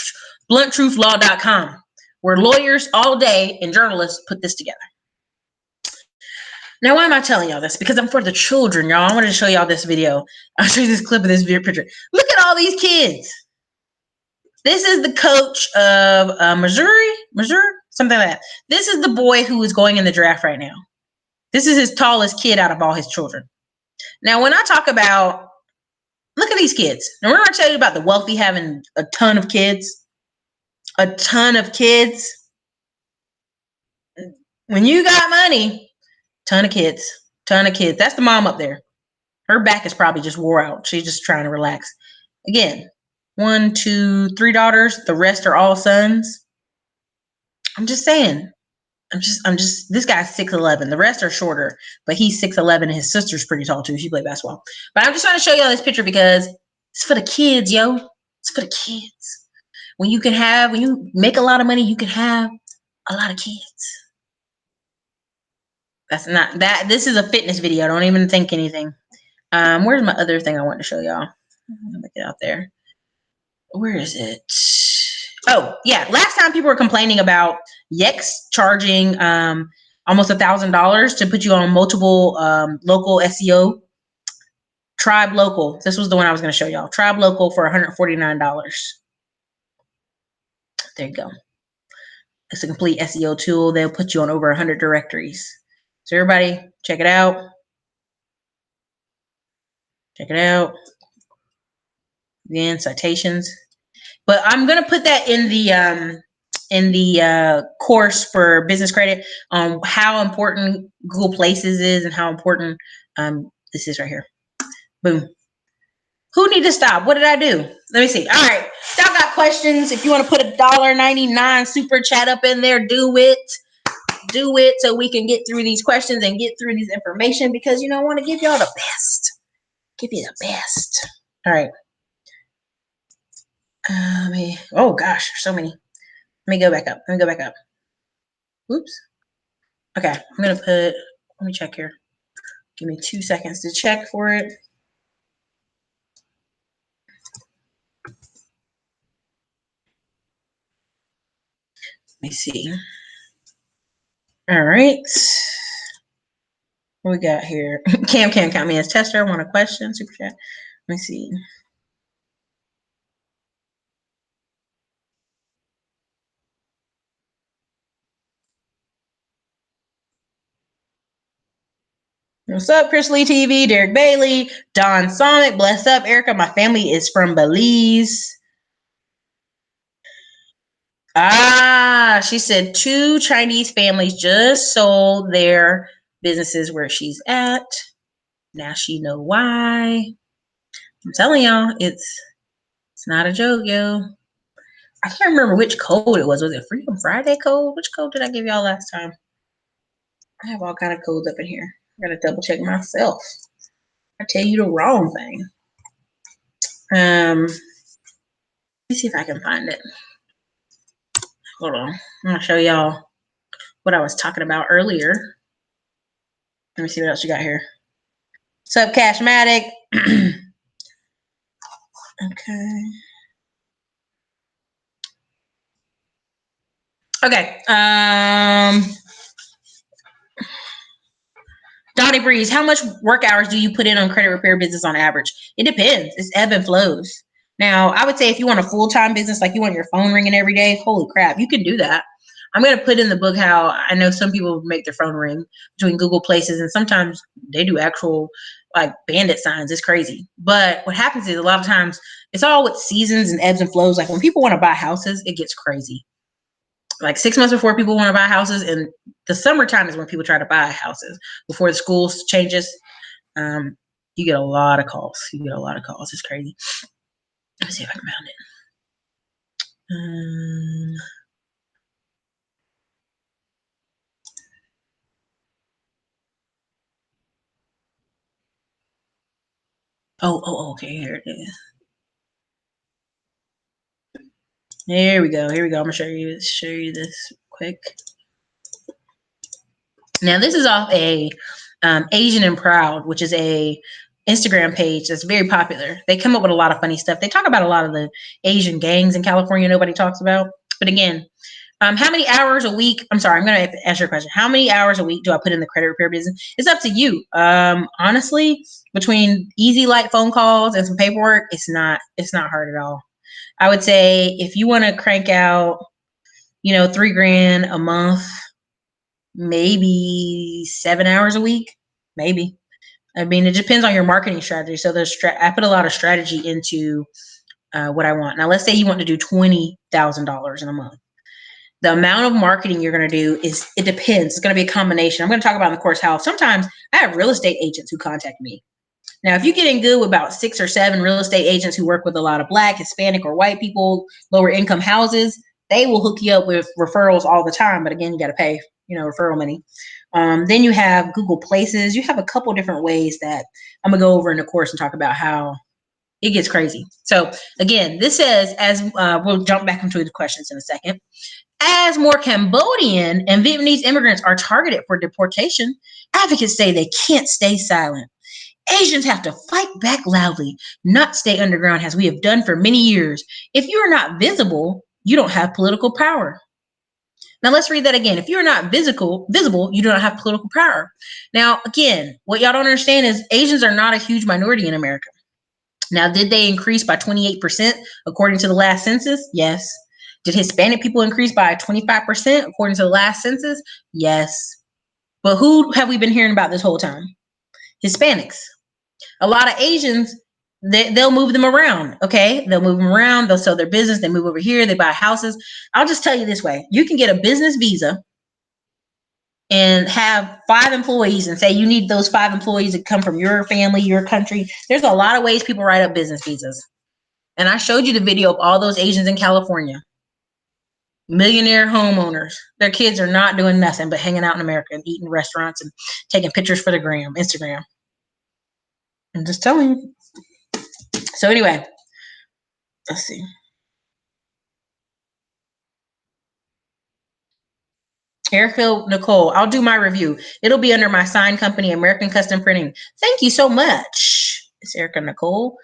bluntruthlaw.com, where lawyers all day and journalists put this together. Now, why am I telling y'all this? Because I'm for the children, y'all. I wanted to show y'all this video. I'll show you this clip of this picture. Look at all these kids. This is the coach of Missouri, something like that. This is the boy who is going in the draft right now. This is his tallest kid out of all his children. Now, when I talk about, look at these kids. Now, remember I tell you about the wealthy having a ton of kids? A ton of kids. When you got money, ton of kids. That's the mom up there. Her back is probably just wore out. She's just trying to relax. Again, 1, 2, 3 daughters. The rest are all sons. I'm just saying. This guy's 6'11". The rest are shorter, but he's 6'11", and his sister's pretty tall too. She played basketball. But I'm just trying to show y'all this picture because it's for the kids, yo. It's for the kids. When you make a lot of money, you can have a lot of kids. That's not that. This is a fitness video. Don't even think anything. Where's my other thing I want to show y'all? Let me get out there. Where is it? Oh, yeah. Last time people were complaining about Yex charging almost $1,000 to put you on multiple local SEO. Tribe Local. This was the one I was going to show y'all. Tribe Local for $149. There you go. It's a complete SEO tool. They'll put you on over 100 directories. So everybody, check it out. Check it out. Again, citations. But I'm going to put that in the course for business credit on how important Google Places is and how important this is right here. Boom. Who need to stop? What did I do? Let me see. All right. Y'all got questions. If you want to put $1.99 super chat up in there, do it. Do it so we can get through these questions and get through these information because, you know, I want to give y'all the best. Give you the best. All right. Oh, gosh. There's so many. Let me go back up. Oops. Okay. I'm going to let me check here. Give me 2 seconds to check for it. Let me see. All right. What we got here? Cam count me as tester. I want a question. Super chat. Let me see. What's up, Chris Lee TV, Derek Bailey, Don Sonic, bless up, Erica. My family is from Belize. She said 2 Chinese families just sold their businesses where she's at. Now she know why. I'm telling y'all, it's not a joke, yo. I can't remember which code it was. Was it Freedom Friday code? Which code did I give y'all last time? I have all kind of codes up in here. I gotta double check myself. I tell you the wrong thing. Let me see if I can find it. Hold on. I'm gonna show y'all what I was talking about earlier. Let me see what else you got here. What's up, Cashmatic? Okay. Donnie Breeze, how much work hours do you put in on credit repair business on average? It depends. It's ebb and flows. Now, I would say if you want a full-time business, like you want your phone ringing every day, holy crap, you can do that. I'm going to put in the book how I know some people make their phone ring between Google Places, and sometimes they do actual like bandit signs. It's crazy. But what happens is a lot of times it's all with seasons and ebbs and flows. Like when people want to buy houses, it gets crazy. Like 6 months before people want to buy houses, and the summertime is when people try to buy houses before the school changes. You get a lot of calls. It's crazy. Let me see if I can find it. Okay, here it is. Here we go. I'm gonna show you this quick. Now this is off a Asian and Proud, which is a Instagram page that's very popular. They come up with a lot of funny stuff. They talk about a lot of the Asian gangs in California nobody talks about. But again, how many hours a week? I'm sorry, I'm going to answer your question. How many hours a week do I put in the credit repair business? It's up to you. Honestly, between easy light phone calls and some paperwork, it's not hard at all. I would say if you want to crank out, $3,000 a month, maybe 7 hours a week, maybe. I mean, it depends on your marketing strategy. So I put a lot of strategy into what I want. Now, let's say you want to do $20,000 in a month. The amount of marketing you're going to do it depends. It's going to be a combination. I'm going to talk about in the course how sometimes I have real estate agents who contact me. Now, if you get in good with about 6 or 7 real estate agents who work with a lot of Black, Hispanic, or white people, lower income houses, they will hook you up with referrals all the time. But again, you got to pay, referral money. Then you have Google Places. You have a couple different ways that I'm going to go over in the course and talk about how it gets crazy. So again, this says, as we'll jump back into the questions in a second. As more Cambodian and Vietnamese immigrants are targeted for deportation, advocates say they can't stay silent. Asians have to fight back loudly, not stay underground as we have done for many years. If you are not visible, you don't have political power. Now let's read that again. If you're not visible, you do not have political power. Now, again, what y'all don't understand is Asians are not a huge minority in America. Now, did they increase by 28% according to the last census? Yes. Did Hispanic people increase by 25% according to the last census? Yes. But who have we been hearing about this whole time? Hispanics. A lot of Asians, they'll move them around, okay? They'll move them around. They'll sell their business. They move over here. They buy houses. I'll just tell you this way. You can get a business visa and have 5 employees and say you need those 5 employees to come from your family, your country. There's a lot of ways people write up business visas. And I showed you the video of all those Asians in California. Millionaire homeowners. Their kids are not doing nothing but hanging out in America and eating restaurants and taking pictures for the Instagram. I'm just telling you. So anyway, let's see. Airfield Nicole, I'll do my review. It'll be under my sign company, American Custom Printing. Thank you so much. It's Erica Nicole.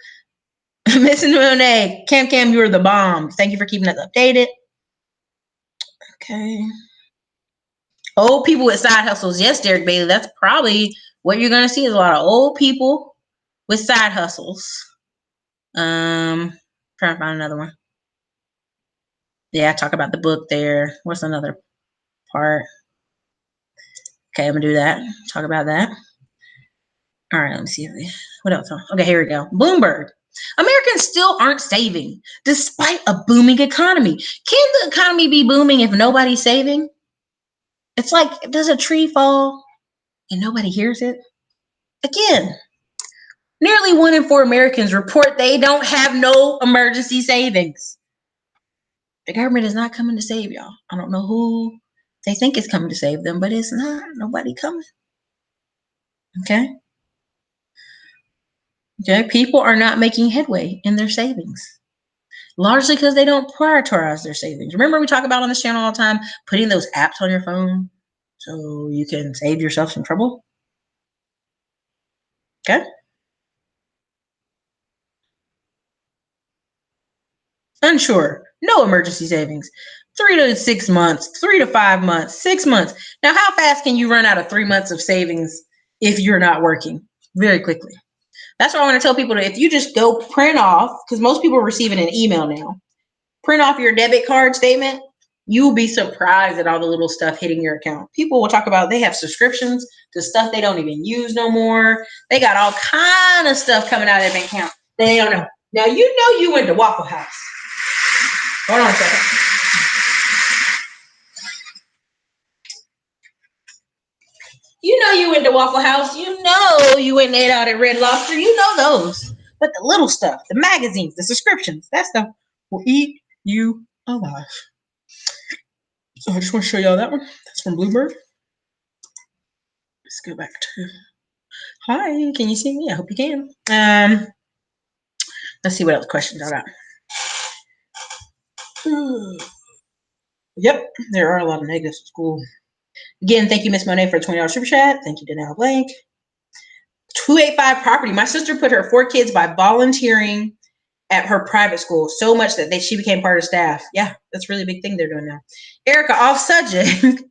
Miss Monet, Cam, you're the bomb. Thank you for keeping us updated. Okay. Old people with side hustles. Yes, Derek Bailey. That's probably what you're going to see is a lot of old people with side hustles. Trying to find another one. Yeah, I talk about the book there. What's another part? Okay, I'm going to do that. Talk about that. All right, let me see. What else? Okay, here we go. Bloomberg. Americans still aren't saving despite a booming economy. Can the economy be booming if nobody's saving? It's like, does a tree fall and nobody hears it? Again, nearly 1 in 4 Americans report they don't have no emergency savings. The government is not coming to save y'all. I don't know who they think is coming to save them, but it's not. Nobody coming. Okay? Okay, people are not making headway in their savings. Largely because they don't prioritize their savings. Remember we talk about on this channel all the time, putting those apps on your phone so you can save yourself some trouble? Okay? Unsure. No emergency savings. 3 to 6 months, 3 to 5 months, 6 months. Now, how fast can you run out of 3 months of savings if you're not working? Very quickly. That's why I want to tell people that if you just go print off, because most people receive it in email now, print off your debit card statement, you'll be surprised at all the little stuff hitting your account. People will talk about they have subscriptions to stuff they don't even use no more. They got all kind of stuff coming out of their bank account. They don't know. Now, you know you went to Waffle House. Hold on a second. You know you went to Waffle House. You know you went and ate out at Red Lobster. You know those. But the little stuff, the magazines, the subscriptions, that stuff will eat you alive. So I just want to show y'all that one. That's from Bloomberg. Let's go back to, hi, can you see me? I hope you can. Let's see what else questions I got. Yep, there are a lot of negatives at school. Again, thank you, Miss Monet, for a $20 super chat. Thank you, Danelle Blank. 285 property. My sister put her 4 kids by volunteering at her private school so much that she became part of staff. Yeah, that's a really big thing they're doing now. Erica, off subject,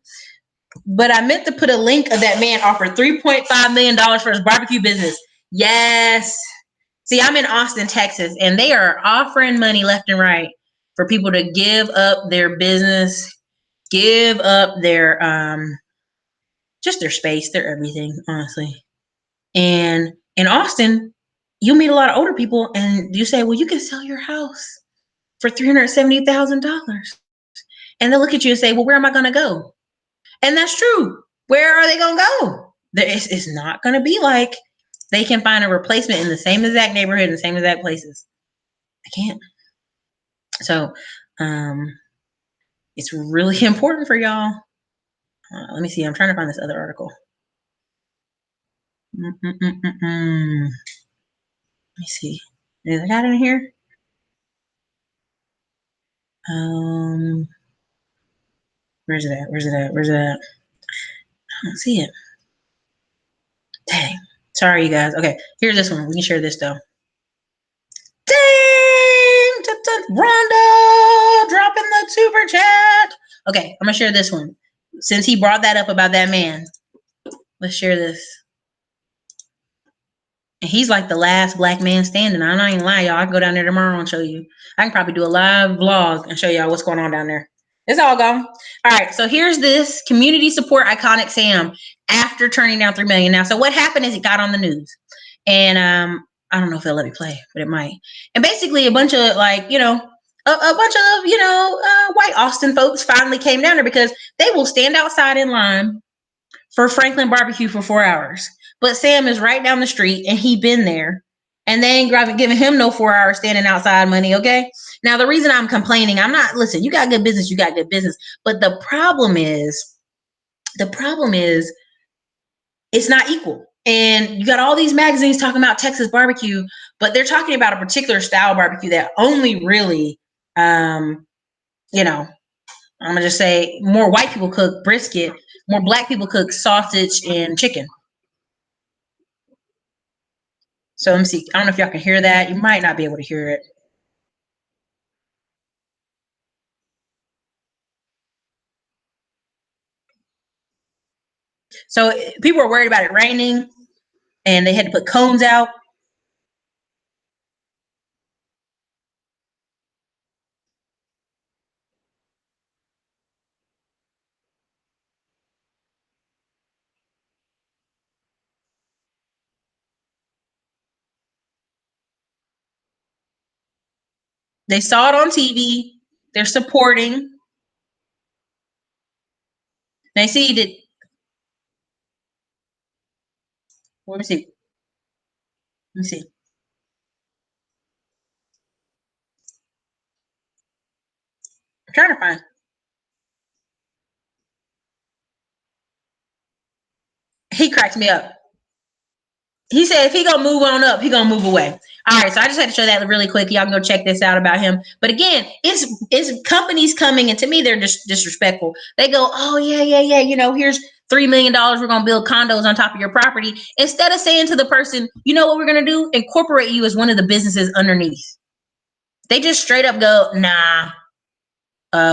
but I meant to put a link of that man offered $3.5 million for his barbecue business. Yes. See, I'm in Austin, Texas, and they are offering money left and right for people to give up their business, give up their just their space, their everything, honestly. And in Austin, you meet a lot of older people and you say, well, you can sell your house for $370,000. And they'll look at you and say, well, where am I going to go? And that's true. Where are they going to go? It's not going to be like they can find a replacement in the same exact neighborhood, in the same exact places. I can't. So it's really important for y'all. Let me see. I'm trying to find this other article. Let me see. Is I got it in here? Where's it at? Where's it at? Where's it at? I don't see it. Dang. Sorry, you guys. Okay, here's this one. We can share this though. Dang! Rhonda dropping the super chat. Okay, I'm gonna share this one. Since he brought that up about that man, let's share this. And he's like the last black man standing. I'm not even lying, y'all. I can go down there tomorrow and show you. I can probably do a live vlog and show y'all what's going on down there. It's all gone. All right, so here's this community support iconic Sam after turning down $3 million. Now, so what happened is it got on the news, and I don't know if they'll let me play, but it might. And basically, a bunch of like a bunch of white Austin folks finally came down there because they will stand outside in line for Franklin Barbecue for 4 hours. But Sam is right down the street and he been there. And they ain't giving him no 4 hours standing outside money, okay? Now, the reason I'm complaining, listen, you got good business, you got good business. But the problem is it's not equal. And you got all these magazines talking about Texas barbecue, but they're talking about a particular style barbecue that only really, I'm gonna just say more white people cook brisket, more black people cook sausage and chicken. So let me see. I don't know if y'all can hear that. You might not be able to hear it. So people were worried about it raining, and they had to put cones out. They saw it on TV. They're supporting. They see that. Let me see. Let me see. I'm trying to find. He cracks me up. He said if he gonna move on up, he gonna move away. All right, so I just had to show that really quick. Y'all can go check this out about him. But again, it's companies coming, and to me, they're just disrespectful. They go, oh yeah. You know, here's $3 million. We're gonna build condos on top of your property. Instead of saying to the person, you know what we're gonna do? Incorporate you as one of the businesses underneath. They just straight up go, nah,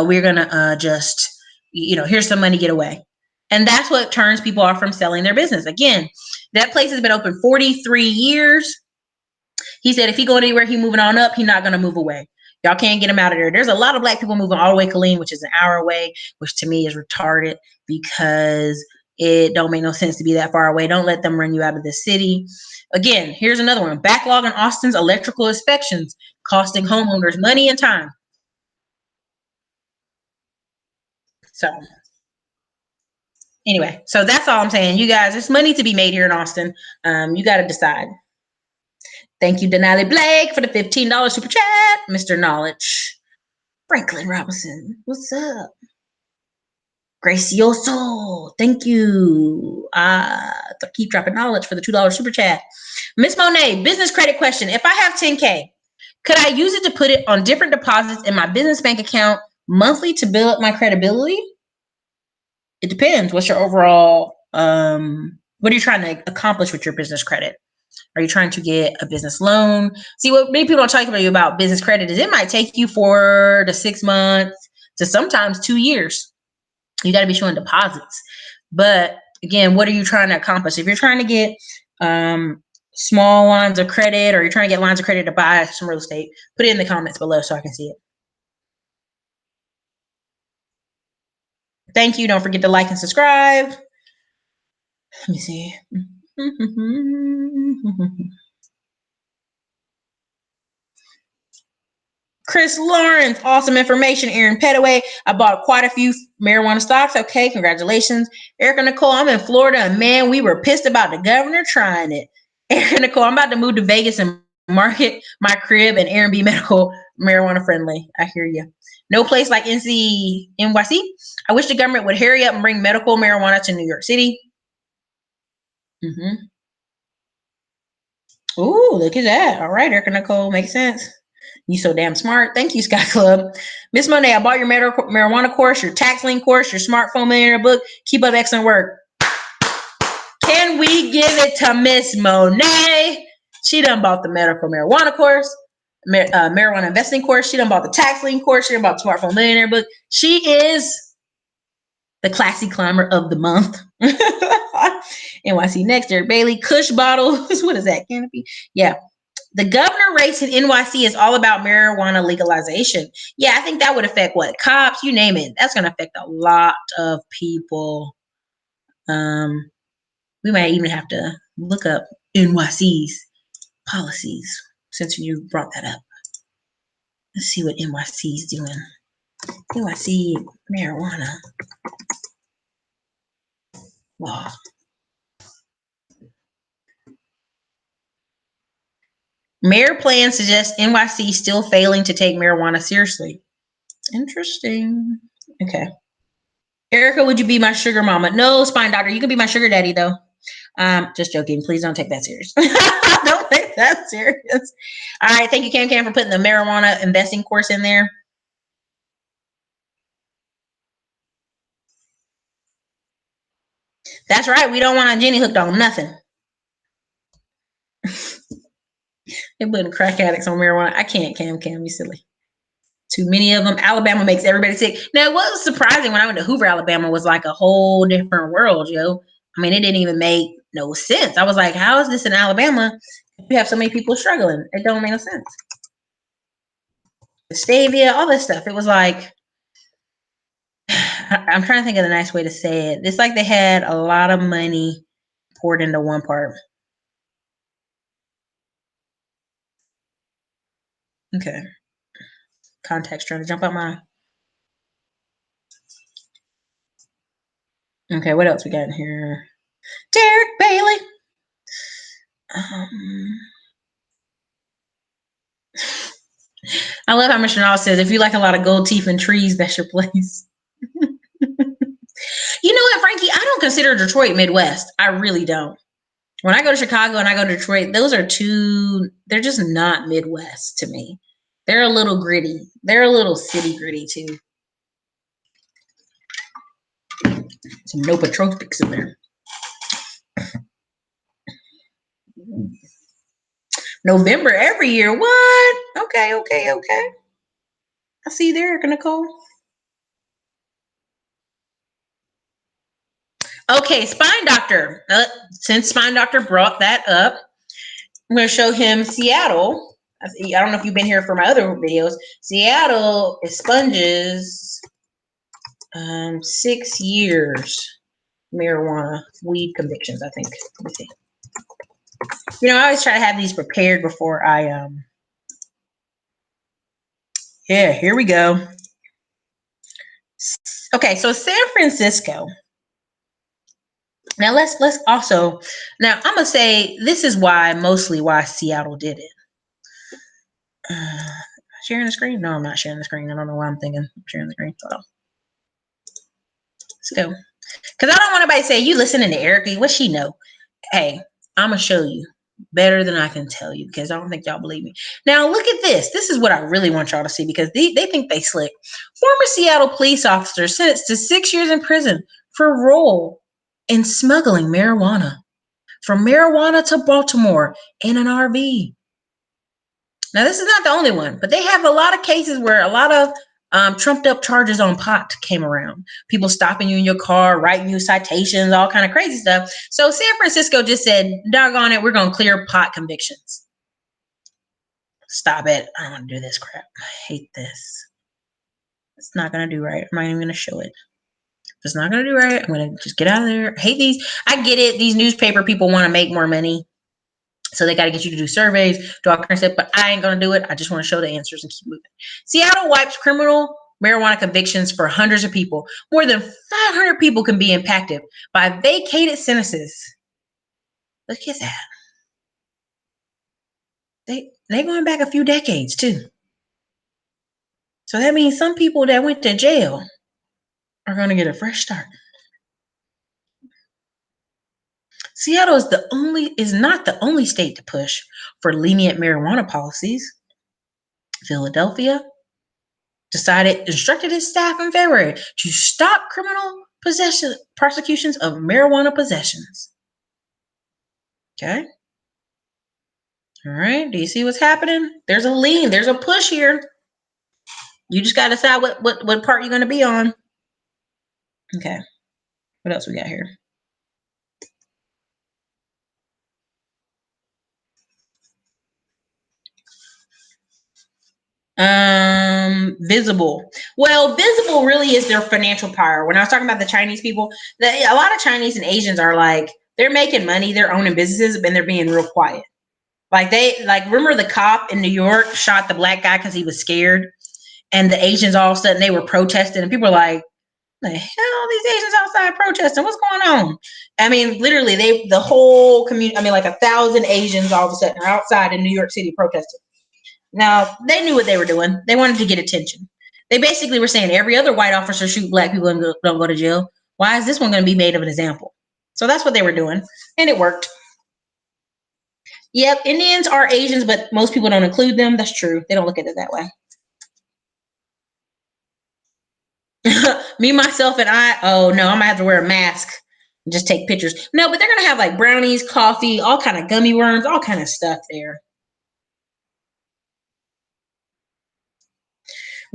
we're gonna just, here's some money, get away. And that's what turns people off from selling their business. Again, that place has been open 43 years. He said if he go anywhere, he moving on up, he's not gonna move away. Y'all can't get him out of there. There's a lot of black people moving all the way to Killeen, which is an hour away, which to me is retarded because it don't make no sense to be that far away. Don't let them run you out of the city. Again, here's another one. Backlog in Austin's electrical inspections, costing homeowners money and time. So anyway, so that's all I'm saying. You guys, there's money to be made here in Austin. You got to decide. Thank you, Denali Blake, for the $15 super chat. Mr. Knowledge. Franklin Robinson, what's up? Gracioso, thank you. Keep dropping knowledge for the $2 super chat. Miss Monet, business credit question. If I have 10K, could I use it to put it on different deposits in my business bank account monthly to build up my credibility? It depends. What's your overall, what are you trying to accomplish with your business credit? Are you trying to get a business loan? See, what many people don't talk about business credit is it might take you 4 to 6 months to sometimes 2 years. You got to be showing deposits. But again, what are you trying to accomplish? If you're trying to get small lines of credit, or you're trying to get lines of credit to buy some real estate, put it in the comments below so I can see it. Thank you. Don't forget to like and subscribe. Let me see. Chris Lawrence, awesome information. Aaron Petaway, I bought quite a few marijuana stocks. Okay, congratulations. Erica Nicole, I'm in Florida, and man, we were pissed about the governor trying it. Erica Nicole, I'm about to move to Vegas and market my crib and Aaron be medical marijuana friendly. I hear you. No place like NYC. I wish the government would hurry up and bring medical marijuana to New York City. Ooh, look at that. All right, Erica Nicole, makes sense. You so damn smart. Thank you, Sky Club. Miss Monet, I bought your marijuana course, your tax lien course, your smartphone millionaire book. Keep up excellent work. Can we give it to Miss Monet? She done bought the medical marijuana course, marijuana investing course. She done bought the tax lien course. She done bought the smartphone millionaire book. She is the classy climber of the month. NYC next, Derek Bailey. Kush bottles. What is that? Canopy? Yeah. The governor race in NYC is all about marijuana legalization. Yeah, I think that would affect what? Cops, you name it. That's going to affect a lot of people. We might even have to look up NYC's policies since you brought that up. Let's see what NYC's doing. NYC marijuana law. Mayor plan suggests NYC still failing to take marijuana seriously. Interesting. Okay. Erica, would you be my sugar mama? No, spine doctor. You can be my sugar daddy, though. Just joking. Please don't take that serious. Don't take that serious. All right. Thank you, Cam, for putting the marijuana investing course in there. That's right. We don't want Jenny hooked on nothing. They're putting crack addicts on marijuana. I can't, Cam. You silly. Too many of them. Alabama makes everybody sick. Now, what was surprising when I went to Hoover, Alabama, was like a whole different world, yo. I mean, it didn't even make no sense. I was like, how is this in Alabama if you have so many people struggling? It don't make no sense. The stevia, all this stuff. It was like, I'm trying to think of the nice way to say it. It's like they had a lot of money poured into one part. Okay. Context trying to jump out my. Okay, what else we got in here? Derek Bailey. I love how Mr. Chanel says, if you like a lot of gold teeth and trees, that's your place. You know what, Frankie? I don't consider Detroit Midwest. I really don't. When I go to Chicago and I go to Detroit, those are they're just not Midwest to me. They're a little gritty. They're a little city gritty too. Some nootropics in there. November every year. What? Okay. I see you there, Erica Nicole. Okay, Spine Doctor. Since Spine Doctor brought that up, I'm going to show him Seattle. I don't know if you've been here for my other videos. Seattle expunges 6 years marijuana weed convictions, I think. Let me see. You know, I always try to have these prepared before I yeah, here we go. Okay, so San Francisco. Now let's also, now I'm gonna say this is mostly why Seattle did it. Sharing the screen? No, I'm not sharing the screen. I don't know why I'm thinking I'm sharing the screen. Hold on. Let's go. Because I don't want anybody to say, you listening to Erica, what she know? Hey, I'm gonna show you better than I can tell you, because I don't think y'all believe me. Now look at this. This is what I really want y'all to see, because they think they slick. Former Seattle police officer sentenced to 6 years in prison for role in smuggling marijuana from marijuana to Baltimore in an RV. Now, this is not the only one, but they have a lot of cases where a lot of trumped up charges on pot came around. People stopping you in your car, writing you citations, all kind of crazy stuff. So San Francisco just said, doggone it, we're going to clear pot convictions. Stop it. I don't want to do this crap. I hate this. It's not going to do right. I'm not even going to show it. It's not going to do right. I'm going to just get out of there. I hate these. I get it. These newspaper people want to make more money. So they got to get you to do surveys, do all kinds of stuff, but I ain't going to do it. I just want to show the answers and keep moving. Seattle wipes criminal marijuana convictions for hundreds of people. More than 500 people can be impacted by vacated sentences. Look at that. They going back a few decades too. So that means some people that went to jail are going to get a fresh start. Seattle is not the only state to push for lenient marijuana policies. Philadelphia instructed its staff in February to stop criminal prosecutions of marijuana possessions. Okay. All right. Do you see what's happening? There's a push here. You just got to decide what part you're going to be on. Okay. What else we got here? Visible. Well, Visible really is their financial power. When I was talking about the Chinese people, a lot of Chinese and Asians are like, they're making money, they're owning businesses, and they're being real quiet. Remember the cop in New York shot the black guy because he was scared, and the Asians all of a sudden they were protesting, and people were like, the hell, these Asians outside protesting, what's going on? I mean, literally, the whole community, I mean, like 1,000 Asians all of a sudden are outside in New York City protesting. Now, they knew what they were doing. They wanted to get attention. They basically were saying every other white officer shoot black people and don't go to jail. Why is this one going to be made of an example? So that's what they were doing, and it worked. Yep, Indians are Asians, but most people don't include them. That's true. They don't look at it that way. Me, myself, and I, oh no, I'm gonna have to wear a mask and just take pictures. No, but they're gonna have like brownies, coffee, all kind of gummy worms, all kind of stuff there.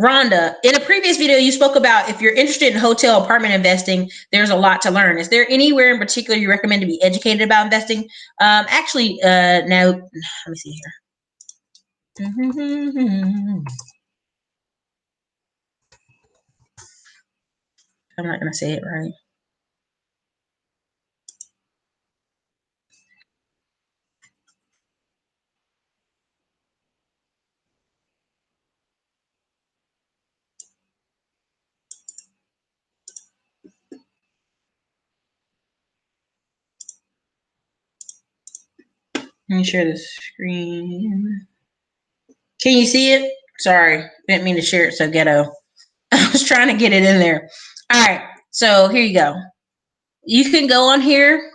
Rhonda, in a previous video, you spoke about if you're interested in hotel apartment investing, there's a lot to learn. Is there anywhere in particular you recommend to be educated about investing? Actually, now, let me see here. I'm not going to say it right. Let me share the screen. Can you see it? Sorry, didn't mean to share it so ghetto. I was trying to get it in there. All right, so here you go. You can go on here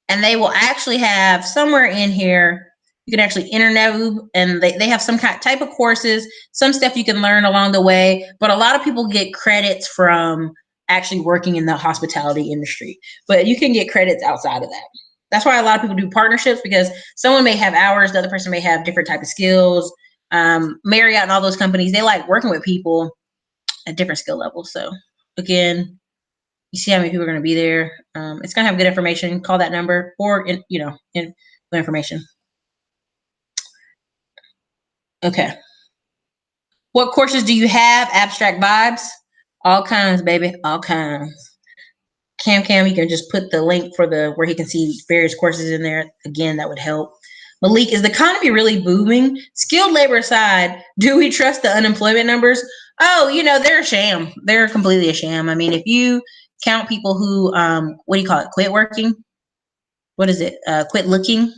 and they will actually have somewhere in here, you can actually internet and they have some type of courses, some stuff you can learn along the way, but a lot of people get credits from actually working in the hospitality industry, but you can get credits outside of that. That's why a lot of people do partnerships, because someone may have hours, the other person may have different type of skills. Marriott and all those companies, they like working with people at different skill levels. So again, you see how many people are going to be there. It's going to have good information. Call that number or, information. Okay. What courses do you have? Abstract vibes? All kinds, baby. All kinds. Cam, you can just put the link for where he can see various courses in there. Again, that would help. Malik, is the economy really booming? Skilled labor aside, do we trust the unemployment numbers? Oh, they're a sham. They're completely a sham. I mean, if you count people who, what do you call it? Quit working? What is it? Quit looking?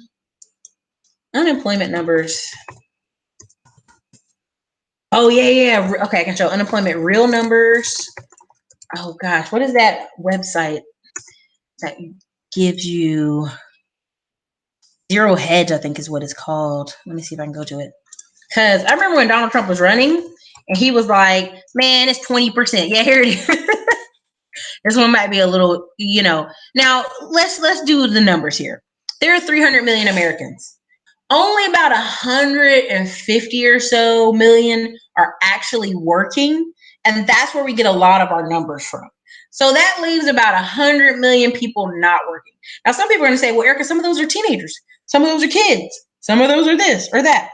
Unemployment numbers. Oh, yeah. Okay, I can show unemployment real numbers. Oh, gosh. What is that website that gives you Zero Hedge, I think is what it's called. Let me see if I can go to it. Because I remember when Donald Trump was running and he was like, man, it's 20%. Yeah, here it is. This one might be a little, Now, let's do the numbers here. There are 300 million Americans. Only about 150 or so million are actually working. And that's where we get a lot of our numbers from. So that leaves about 100 million people not working. Now, some people are going to say, well, Erica, some of those are teenagers. Some of those are kids. Some of those are this or that.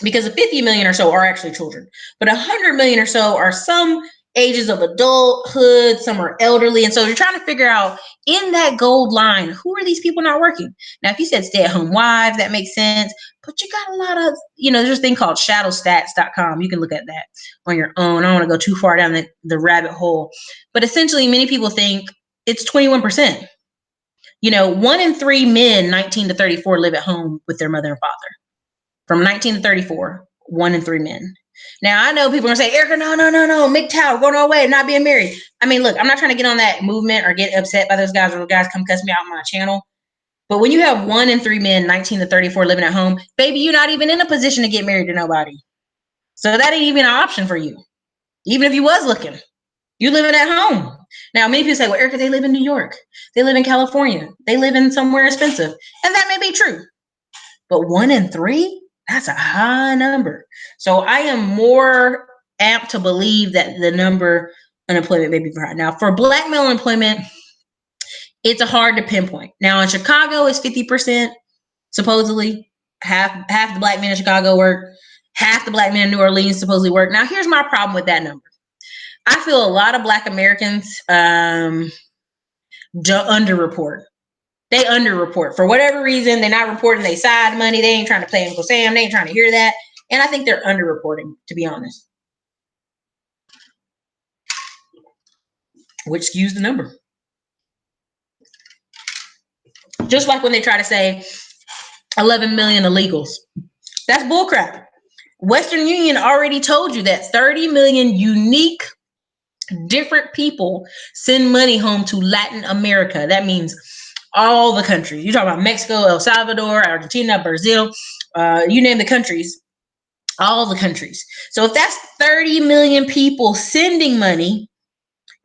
Because the 50 million or so are actually children. But 100 million or so are some ages of adulthood, some are elderly. And so you're trying to figure out in that gold line, who are these people not working? Now, if you said stay-at-home wives, that makes sense. But you got a lot of, there's a thing called shadowstats.com. You can look at that on your own. I don't want to go too far down the rabbit hole. But essentially, many people think it's 21%. 1 in 3 men, 19 to 34, live at home with their mother and father. From 19 to 34, 1 in 3 men. Now, I know people are going to say, Erica, no, MGTOW, going away, not being married. I mean, look, I'm not trying to get on that movement or get upset by those guys or guys come cuss me out on my channel. But when you have 1 in 3 men, 19 to 34, living at home, baby, you're not even in a position to get married to nobody. So that ain't even an option for you. Even if you was looking, you living at home. Now, many people say, well, Erica, they live in New York. They live in California. They live in somewhere expensive. And that may be true. But 1 in 3? That's a high number. So I am more apt to believe that the number unemployment may be high. Now, for Black male unemployment, it's hard to pinpoint. Now, in Chicago, it's 50%, supposedly. Half the Black men in Chicago work. Half the Black men in New Orleans supposedly work. Now, here's my problem with that number. I feel a lot of Black Americans underreport. They underreport. For whatever reason, they're not reporting their side money. They ain't trying to play Uncle Sam. They ain't trying to hear that. And I think they're underreporting, to be honest. Which skews the number. Just like when they try to say 11 million illegals. That's bullcrap. Western Union already told you that 30 million unique different people send money home to Latin America. That means all the countries. You're talking about Mexico, El Salvador, Argentina, Brazil, you name the countries, all the countries. So if that's 30 million people sending money,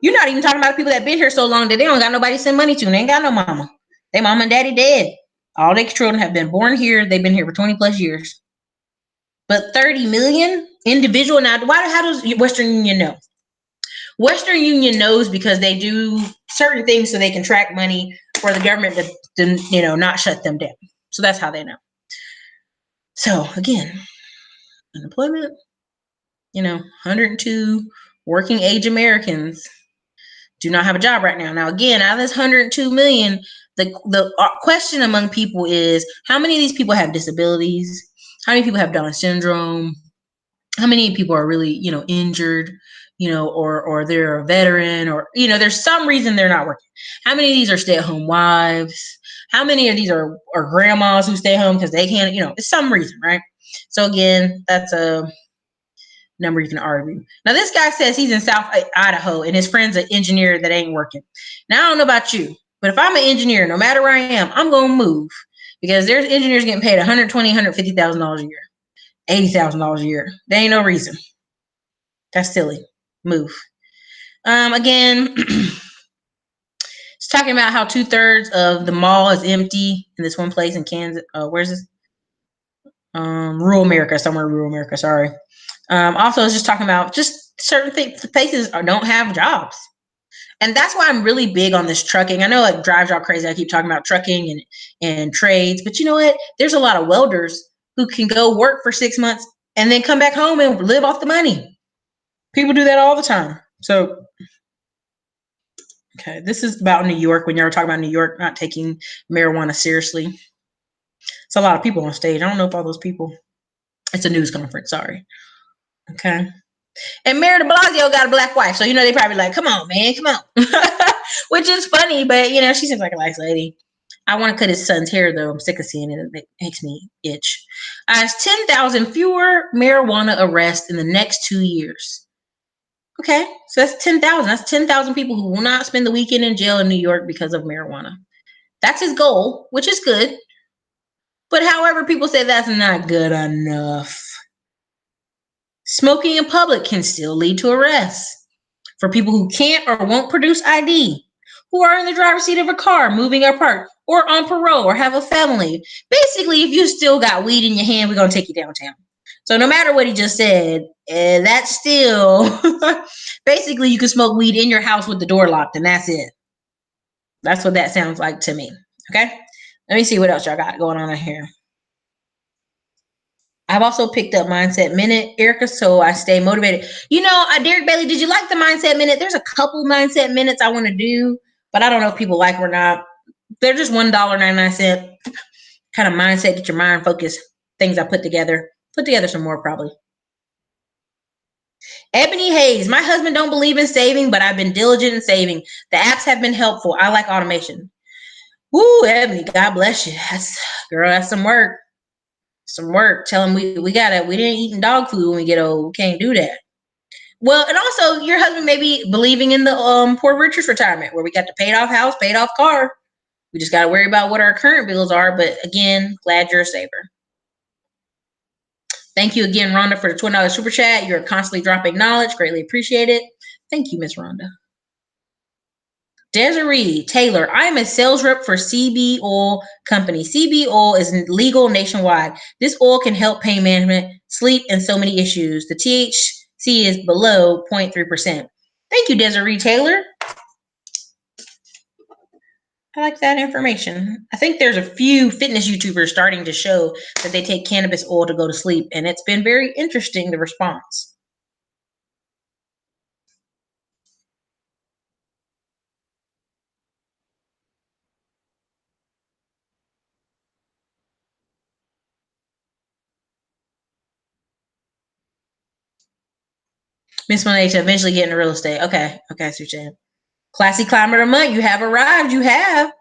you're not even talking about people that been here so long that they don't got nobody to send money to. And they ain't got no mama. They mama and daddy dead. All their children have been born here. They've been here for 20 plus years. But 30 million individual. Now, how does Western Union know? Western Union knows because they do certain things so they can track money for the government to not shut them down. So that's how they know. So again, unemployment, 102 working age Americans do not have a job right now. Now, again, out of this 102 million, the question among people is how many of these people have disabilities? How many people have Down syndrome? How many people are really, injured, or they're a veteran, or, there's some reason they're not working. How many of these are stay-at-home wives? How many of these are grandmas who stay home because they can't, it's some reason, right? So again, that's a number you can argue. Now, this guy says he's in South Idaho and his friend's an engineer that ain't working. Now, I don't know about you, but if I'm an engineer, no matter where I am, I'm going to move because there's engineers getting paid $120,000, $150,000 a year, $80,000 a year. There ain't no reason. That's silly. Move. Again, it's talking about how 2/3 of the mall is empty in this one place in Kansas. Where's this? Rural America, somewhere in rural America. Sorry. Also, it's just talking about just certain places don't have jobs. And that's why I'm really big on this trucking. I know it drives y'all crazy. I keep talking about trucking and trades, but you know what? There's a lot of welders who can go work for 6 months and then come back home and live off the money. People do that all the time. So, okay, this is about New York. When you're talking about New York not taking marijuana seriously, it's a lot of people on stage. I don't know if all those people. It's a news conference. Sorry. Okay. And Mayor de Blasio got a black wife, so they probably like, come on, man, come on. Which is funny, but she seems like a nice lady. I want to cut his son's hair though. I'm sick of seeing it. It makes me itch. It's 10,000 fewer marijuana arrests in the next 2 years. Okay, so that's 10,000. That's 10,000 people who will not spend the weekend in jail in New York because of marijuana. That's his goal, which is good. But however, people say that's not good enough. Smoking in public can still lead to arrests for people who can't or won't produce ID, who are in the driver's seat of a car, moving apart, or on parole, or have a family. Basically, if you still got weed in your hand, we're going to take you downtown. So no matter what he just said, that's still, basically you can smoke weed in your house with the door locked, and that's it. That's what that sounds like to me. Okay? Let me see what else y'all got going on in here. I've also picked up Mindset Minute, Erica, so I stay motivated. Derek Bailey, did you like the Mindset Minute? There's a couple Mindset Minutes I want to do, but I don't know if people like them or not. They're just $1.99 kind of mindset, get your mind focused, things I put together. Put together some more probably. Ebony Hayes, my husband don't believe in saving, but I've been diligent in saving. The apps have been helpful. I like automation. Woo, Ebony, God bless you. That's some work. Some work. Tell him we didn't eat dog food when we get old. We can't do that. Well, and also your husband may be believing in the poor richest retirement where we got the paid off house, paid off car. We just got to worry about what our current bills are. But again, glad you're a saver. Thank you again, Rhonda, for the $20 super chat. You're constantly dropping knowledge. Greatly appreciate it. Thank you, Miss Rhonda. Desiree Taylor, I am a sales rep for CB Oil Company. CB Oil is legal nationwide. This oil can help pain management, sleep, and so many issues. The THC is below 0.3%. Thank you, Desiree Taylor. I like that information. I think there's a few fitness YouTubers starting to show that they take cannabis oil to go to sleep, and it's been very interesting, the response. Miss Monet to eventually get into real estate. Okay, I see what you're saying. Classy Climber of the Month, you have arrived. You have.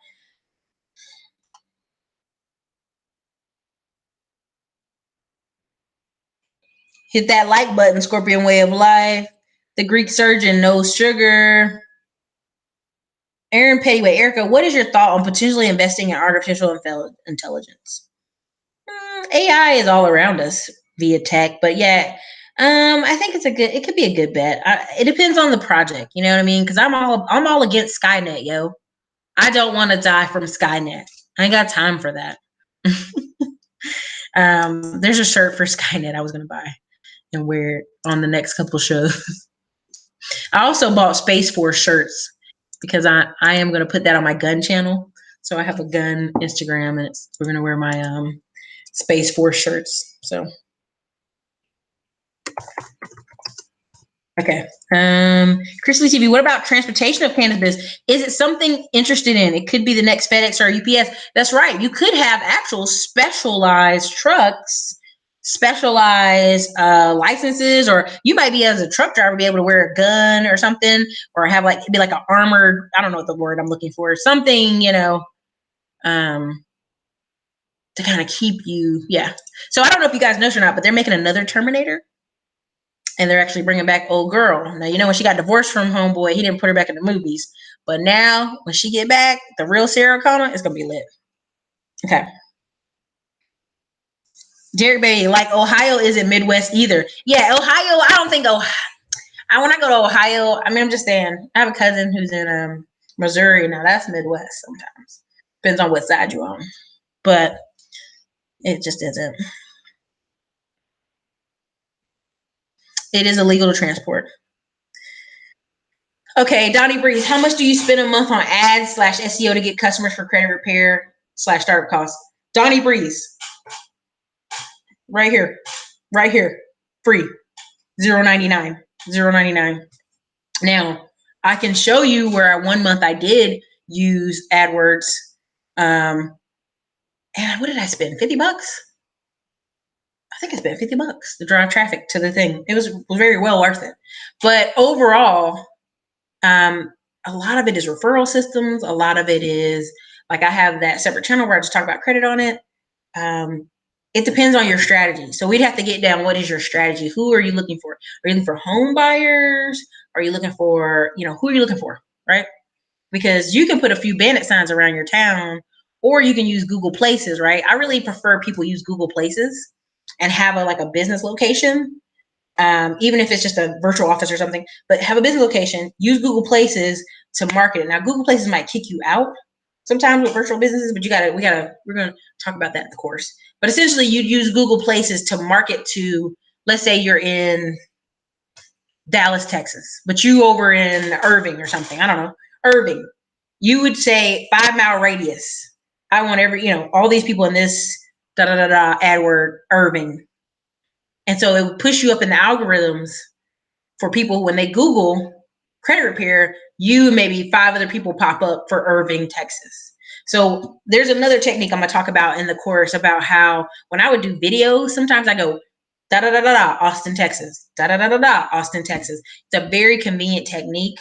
Hit that like button, Scorpion Way of Life. The Greek Surgeon, no sugar. Aaron Pettyway, Erica, what is your thought on potentially investing in artificial intelligence? AI is all around us via tech, but yeah, I think it could be a good bet. It depends on the project, you know what I mean? Because I'm all against Skynet, yo. I don't want to die from Skynet. I ain't got time for that. There's a shirt for Skynet I was gonna buy and wear it on the next couple shows. I also bought Space Force shirts because I am gonna put that on my gun channel. So I have a gun Instagram, and we're gonna wear my Space Force shirts. So okay. Chris Lee TV, what about transportation of cannabis? Is it something interested in? It could be the next FedEx or UPS. That's right. You could have actual specialized trucks, specialized licenses, or you might be, as a truck driver, be able to wear a gun or something, or have like, be like an armored, I don't know what the word I'm looking for, something, to kind of keep you. Yeah. So I don't know if you guys know or not, but they're making another Terminator. And they're actually bringing back old girl. Now, when she got divorced from homeboy, he didn't put her back in the movies. But now, when she get back, the real Sarah Connor is going to be lit. Okay. Derek Baby, like Ohio isn't Midwest either. Yeah, Ohio, I don't think when I go to Ohio, I'm just saying, I have a cousin who's in Missouri. Now, that's Midwest sometimes. Depends on what side you're on. But it just isn't. It is illegal to transport. Okay, Donnie Breeze, how much do you spend a month on ads / SEO to get customers for credit repair / startup costs? Donnie Breeze, right here, free, $0.99, $0.99. Now, I can show you where 1 month I did use AdWords. And what did I spend? $50? I think I spent $50 to drive traffic to the thing. It was very well worth it. But overall, a lot of it is referral systems. A lot of it is like, I have that separate channel where I just talk about credit on it. It depends on your strategy. So we'd have to get down, what is your strategy? Who are you looking for? Are you looking for home buyers? Are you looking for, who are you looking for, right? Because you can put a few bandit signs around your town, or you can use Google Places, right? I really prefer people use Google Places and have a business location. Even if it's just a virtual office or something, but have a business location, use Google Places to market it. Now, Google Places might kick you out sometimes with virtual businesses, but we're going to talk about that in the course. But essentially, you'd use Google Places to market to, let's say you're in Dallas, Texas, but you over in Irving or something. I don't know, Irving. You would say 5-mile radius. I want all these people in this ad word, Irving. And so it would push you up in the algorithms for people when they Google credit repair, you maybe 5 other people pop up for Irving, Texas. So there's another technique I'm gonna talk about in the course about how when I would do videos, sometimes I go Austin, Texas, Austin, Texas. It's a very convenient technique.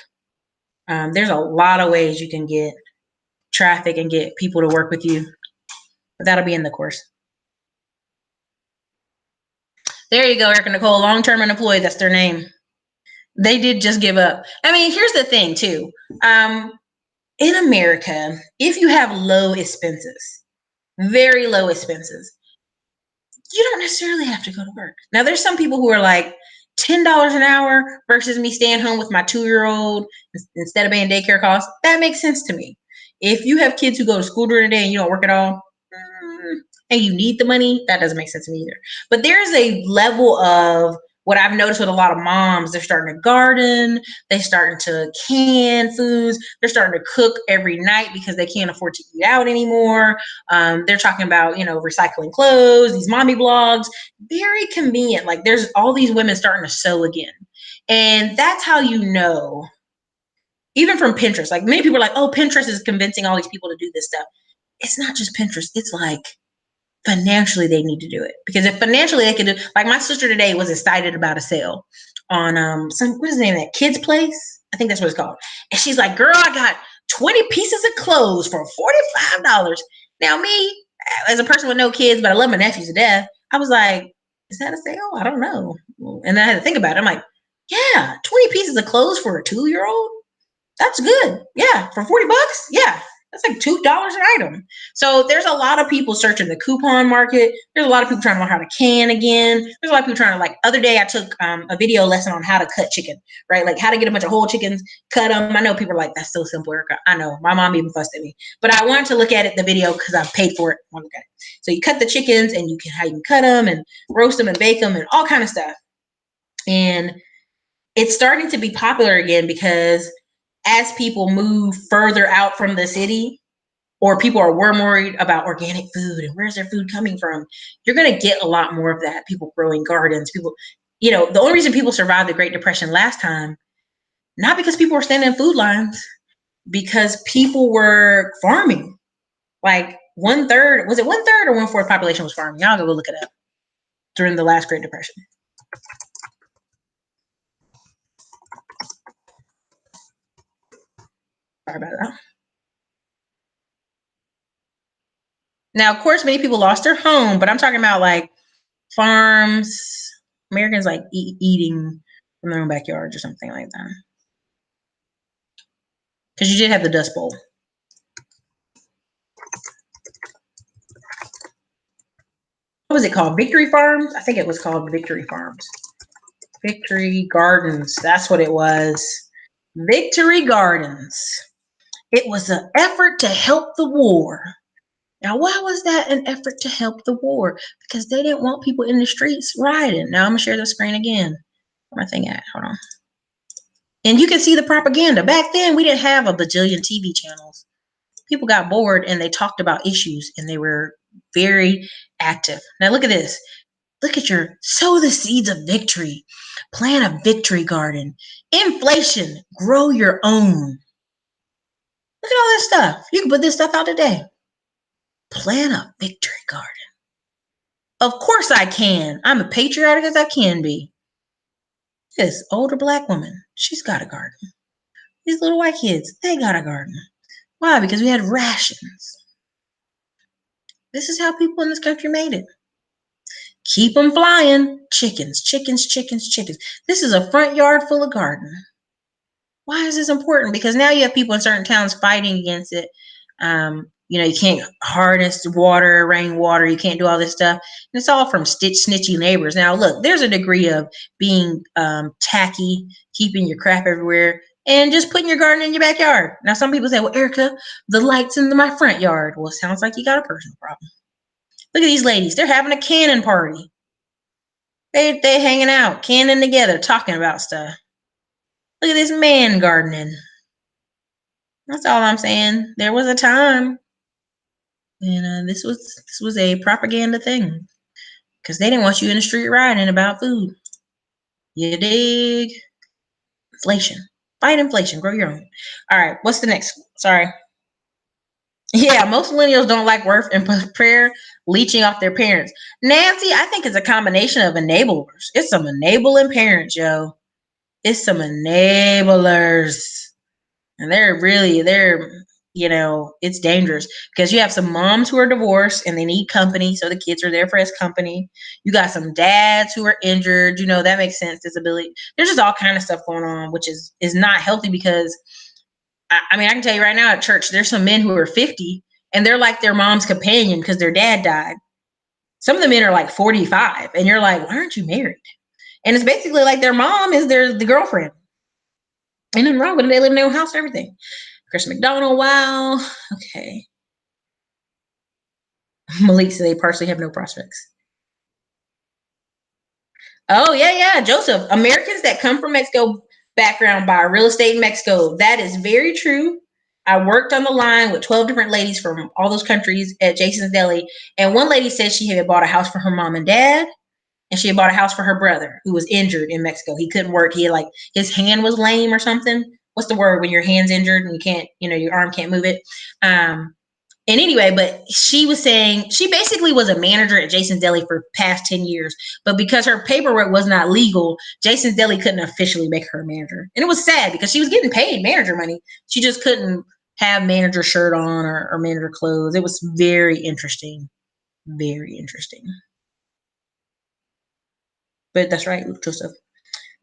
There's a lot of ways you can get traffic and get people to work with you, but that'll be in the course. There you go, Erica Nicole, long-term unemployed, that's their name. They did just give up. I mean, here's the thing too. In America, if you have low expenses, very low expenses, you don't necessarily have to go to work. Now, there's some people who are like $10 an hour versus me staying home with my 2-year-old instead of paying daycare costs. That makes sense to me. If you have kids who go to school during the day and you don't work at all, and you need the money, that doesn't make sense to me either. But there's a level of what I've noticed with a lot of moms, they're starting to garden, they're starting to can foods, they're starting to cook every night because they can't afford to eat out anymore. They're talking about, recycling clothes, these mommy blogs, very convenient. Like there's all these women starting to sew again. And that's how you know, even from Pinterest, like many people are like, oh, Pinterest is convincing all these people to do this stuff. It's not just Pinterest. It's like, financially they need to do it, because if financially they can do, like my sister today was excited about a sale on what is the name of that kids place, I think that's what it's called, and she's like, girl, I got 20 pieces of clothes for $45. Now me, as a person with no kids, but I love my nephews to death, I was like, is that a sale? I don't know. And then I had to think about it. I'm like, yeah, 20 pieces of clothes for a 2-year-old, that's good. Yeah, for $40, yeah. That's like $2 an item. So there's a lot of people searching the coupon market. There's a lot of people trying to learn how to can again. There's a lot of people trying to, like, other day I took a video lesson on how to cut chicken, right? Like how to get a bunch of whole chickens, cut them. I know people are like, that's so simple, Erica. I know. My mom even fussed at me. But I wanted to look at it, the video, because I paid for it. I want to look at it. So you cut the chickens and you can, how you can cut them and roast them and bake them and all kind of stuff. And it's starting to be popular again because as people move further out from the city, or people are worried about organic food and where's their food coming from, you're going to get a lot more of that. People growing gardens, people, the only reason people survived the Great Depression last time, not because people were standing in food lines, because people were farming. Like 1/3, was it 1/3 or 1/4 population was farming? Y'all go look it up during the last Great Depression. Sorry about that. Now, of course, many people lost their home, but I'm talking about like farms, Americans like eating from their own backyards or something like that. Because you did have the Dust Bowl. What was it called? Victory Farms? I think it was called Victory Farms. Victory Gardens. That's what it was. Victory Gardens. It was an effort to help the war. Now, why was that an effort to help the war? Because they didn't want people in the streets rioting. Now, I'm going to share the screen again. Where my thing at? Hold on. And you can see the propaganda. Back then, we didn't have a bajillion TV channels. People got bored and they talked about issues and they were very active. Now, look at this. Look at sow the seeds of victory. Plant a victory garden. Inflation, grow your own. Look at all this stuff. You can put this stuff out today. Plant a victory garden. Of course I can. I'm a patriotic as I can be. This older Black woman, she's got a garden. These little white kids, they got a garden. Why? Because we had rations. This is how people in this country made it. Keep them flying. Chickens, chickens, chickens, chickens. This is a front yard full of garden. Why is this important? Because now you have people in certain towns fighting against it. You can't harness water, rainwater. You can't do all this stuff. And it's all from snitchy neighbors. Now, look, there's a degree of being tacky, keeping your crap everywhere, and just putting your garden in your backyard. Now, some people say, well, Erica, the light's in my front yard. Well, it sounds like you got a personal problem. Look at these ladies. They're having a cannon party. They hanging out, canning together, talking about stuff. Look at this man gardening. That's all I'm saying. There was a time, and this was a propaganda thing, because they didn't want you in the street rioting about food. You dig? Inflation. Fight inflation. Grow your own. All right. What's the next? Sorry. Yeah, most millennials don't like work and prayer leeching off their parents. Nancy, I think it's a combination of enablers. It's some enabling parents, yo. It's some enablers. And it's dangerous, because you have some moms who are divorced and they need company. So the kids are there for his company. You got some dads who are injured. That makes sense. Disability. There's just all kind of stuff going on, which is not healthy, because I can tell you right now at church, there's some men who are 50 and they're like their mom's companion because their dad died. Some of the men are like 45 and you're like, why aren't you married? And it's basically like their mom is the girlfriend. Ain't nothing wrong with it. They live in their own house, everything. Chris McDonald, wow. Okay. Malik said they partially have no prospects. Oh, yeah. Joseph, Americans that come from Mexico background buy real estate in Mexico. That is very true. I worked on the line with 12 different ladies from all those countries at Jason's Deli. And one lady said she had bought a house for her mom and dad. And she had bought a house for her brother who was injured in Mexico. He couldn't work. He had his hand was lame or something. What's the word when your hand's injured and you can't, your arm can't move it? And anyway, but she was saying she basically was a manager at Jason's Deli for past 10 years. But because her paperwork was not legal, Jason's Deli couldn't officially make her a manager. And it was sad because she was getting paid manager money. She just couldn't have manager shirt on or manager clothes. It was very interesting. Very interesting. But that's right, Joseph.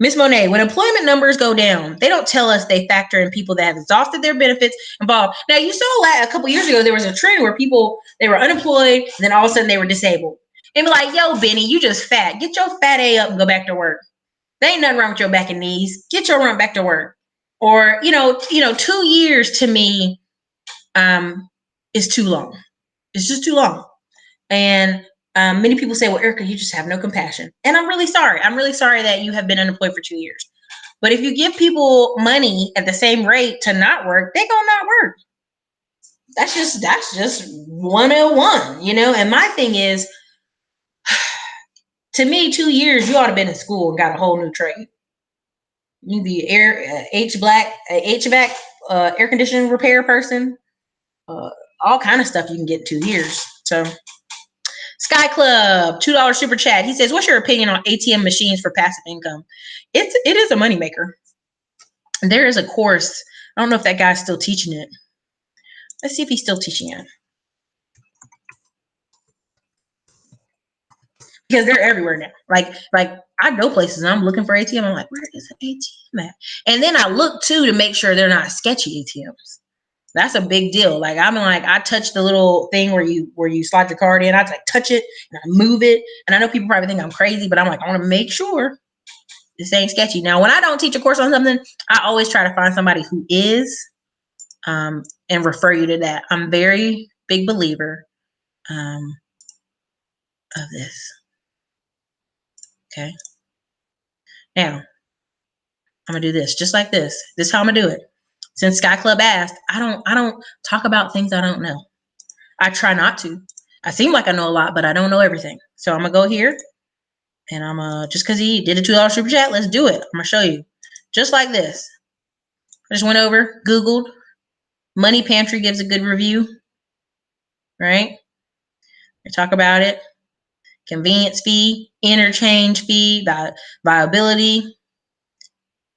Miss Monet, when employment numbers go down, they don't tell us they factor in people that have exhausted their benefits involved. Now, you saw a couple years ago, there was a trend where people, they were unemployed, and then all of a sudden they were disabled. And be like, yo, Benny, you just fat. Get your fat A up and go back to work. There ain't nothing wrong with your back and knees. Get your run back to work. Or, 2 years to me is too long. It's just too long. And many people say, well, Erica, you just have no compassion. And I'm really sorry. I'm really sorry that you have been unemployed for 2 years. But if you give people money at the same rate to not work, they're going to not work. That's just 101, And my thing is, to me, 2 years, you ought to have been in school and got a whole new trade. You be HVAC, air conditioning repair person, all kind of stuff you can get in 2 years. So, Sky Club, $2 super chat. He says, "What's your opinion on ATM machines for passive income?" It is a moneymaker. There is a course. I don't know if that guy's still teaching it. Let's see if he's still teaching it. Because they're everywhere now. Like I go places and I'm looking for ATM. I'm like, where is the ATM at? And then I look too to make sure they're not sketchy ATMs. That's a big deal. Like I touch the little thing where you slide your card in. I touch it and I move it. And I know people probably think I'm crazy, but I'm like, I want to make sure this ain't sketchy. Now, when I don't teach a course on something, I always try to find somebody who is, and refer you to that. I'm very big believer of this. Okay. Now, I'm gonna do this just like this. This is how I'm gonna do it. Since Sky Club asked, I don't talk about things I don't know. I try not to. I seem like I know a lot, but I don't know everything. So I'm gonna go here, and I'm just because he did a $2 super chat, let's do it. I'm gonna show you just like this. I just went over, Googled. Money Pantry gives a good review, right? They talk about it. Convenience fee, interchange fee, viability.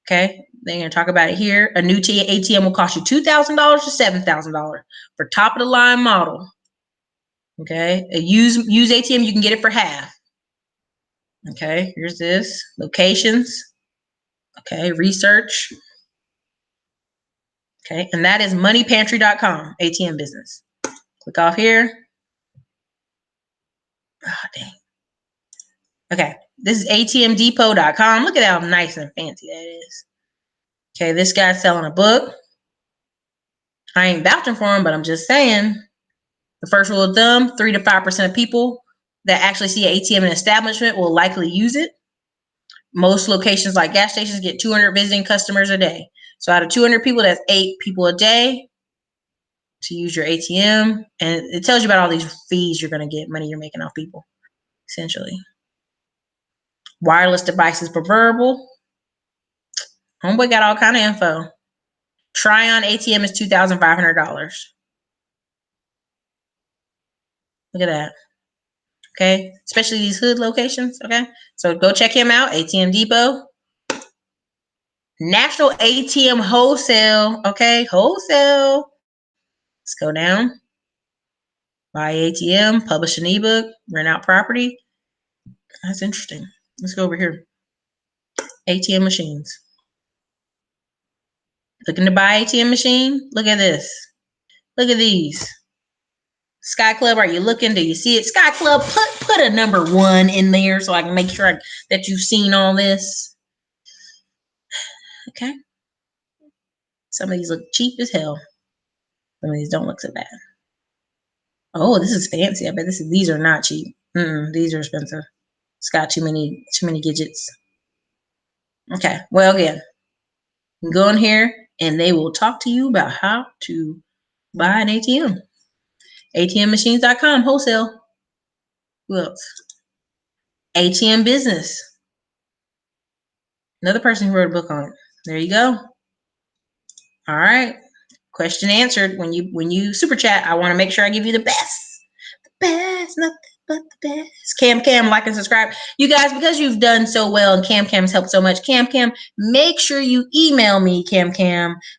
Okay, they're going to talk about it here. A new ATM will cost you $2,000 to $7,000 for top of the line model. Okay, a use ATM, you can get it for half. Okay, here's this. Locations. Okay, research. Okay, and that is moneypantry.com, ATM business. Click off here. Oh, dang. Okay, this is atmdepot.com. Look at how nice and fancy that is. Okay, this guy's selling a book. I ain't vouching for him, but I'm just saying. The first rule of thumb, 3 to 5% of people that actually see an ATM in an establishment will likely use it. Most locations like gas stations get 200 visiting customers a day. So out of 200 people, that's 8 people a day to use your ATM. And it tells you about all these fees you're going to get, money you're making off people, essentially. Wireless devices preferable. Homeboy got all kind of info. Try on ATM is $2,500. Look at that. Okay, especially these hood locations. Okay, so go check him out. ATM Depot. National ATM Wholesale. Okay, wholesale. Let's go down. Buy ATM, publish an ebook, rent out property. That's interesting. Let's go over here. ATM machines. Looking to buy ATM machine? Look at this. Look at these. Sky Club, are you looking? Do you see it? Sky Club, put a number 1 in there so I can make sure that you've seen all this. Okay. Some of these look cheap as hell. Some of these don't look so bad. Oh, this is fancy. I bet these are not cheap. These are expensive. It's got too many gadgets. Okay. Well, again, you can go in here and they will talk to you about how to buy an ATM. ATMmachines.com, wholesale. Who else? ATM business. Another person who wrote a book on it. There you go. All right. Question answered. When you super chat, I want to make sure I give you the best. The best, nothing but the best. Cam, like and subscribe. You guys, because you've done so well and Cam's helped so much, Cam, make sure you email me, Cam,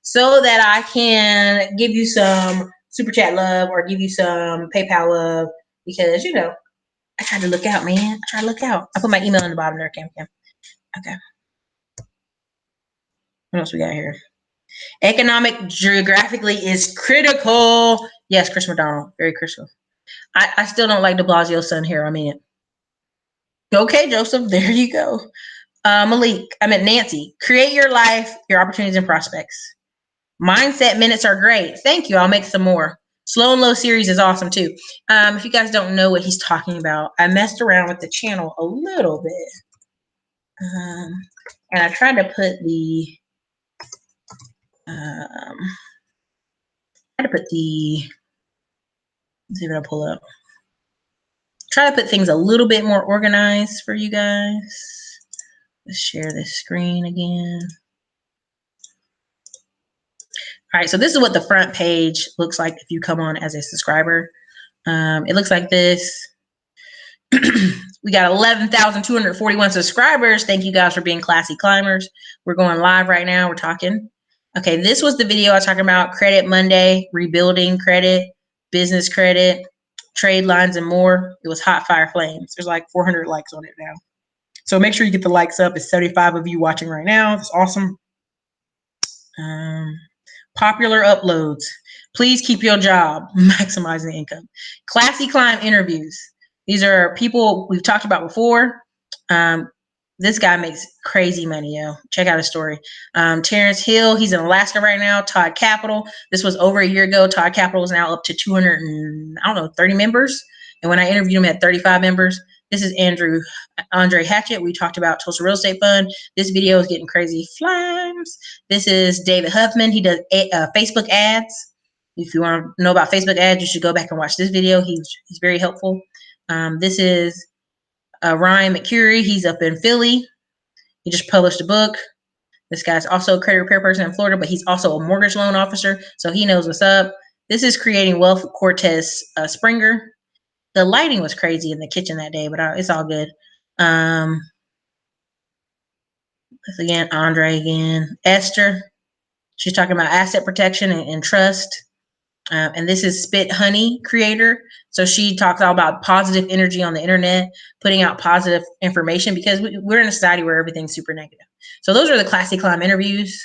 so that I can give you some super chat love or give you some PayPal love because, I try to look out, man. I try to look out. I put my email in the bottom there, Cam. Okay. What else we got here? Economic geographically is critical. Yes, Chris McDonald, very critical. I still don't like de Blasio's son here. I mean it. Okay, Joseph, there you go. Malik, I meant Nancy. Create your life, your opportunities and prospects. Mindset minutes are great. Thank you. I'll make some more. Slow and Low series is awesome too. If you guys don't know what he's talking about, I messed around with the channel a little bit. And I tried to put the let's see if I pull up. Try to put things a little bit more organized for you guys. Let's share this screen again. All right, so this is what the front page looks like if you come on as a subscriber. It looks like this. We got 11,241 subscribers. Thank you guys for being classy climbers. We're going live right now. We're talking. Okay, this was the video I was talking about. Credit Monday, rebuilding credit, business credit, trade lines, and more. It was hot fire flames. There's like 400 likes on it now. So make sure you get the likes up. It's 75 of you watching right now. It's awesome. Popular uploads. Please keep your job. Maximizing income. Classy climb interviews. These are people we've talked about before. This guy makes crazy money, yo. Check out his story. Terrence Hill, he's in Alaska right now. Todd Capital. This was over a year ago. Todd Capital is now up to 30 members. And when I interviewed him, at 35 members. This is Andre Hatchett. We talked about Tulsa Real Estate Fund. This video is getting crazy flames. This is David Huffman. He does Facebook ads. If you want to know about Facebook ads, you should go back and watch this video. He's very helpful. This is Ryan McCurry. He's up in Philly. He just published a book. This guy's also a credit repair person in Florida, but he's also a mortgage loan officer, so he knows what's up. This is Creating Wealth with Cortez Springer. The lighting was crazy in the kitchen that day, but it's all good. This again, Andre again. Esther, she's talking about asset protection and trust. And this is Spit Honey creator. So she talks all about positive energy on the internet, putting out positive information because we're in a society where everything's super negative. So those are the Classy Climb interviews.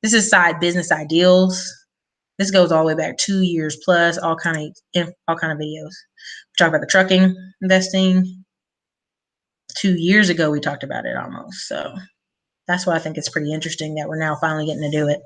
This is Side Business Ideals. This goes all the way back 2 years plus, all kind of videos. We talk about the trucking investing. 2 years ago, we talked about it almost. So that's why I think it's pretty interesting that we're now finally getting to do it.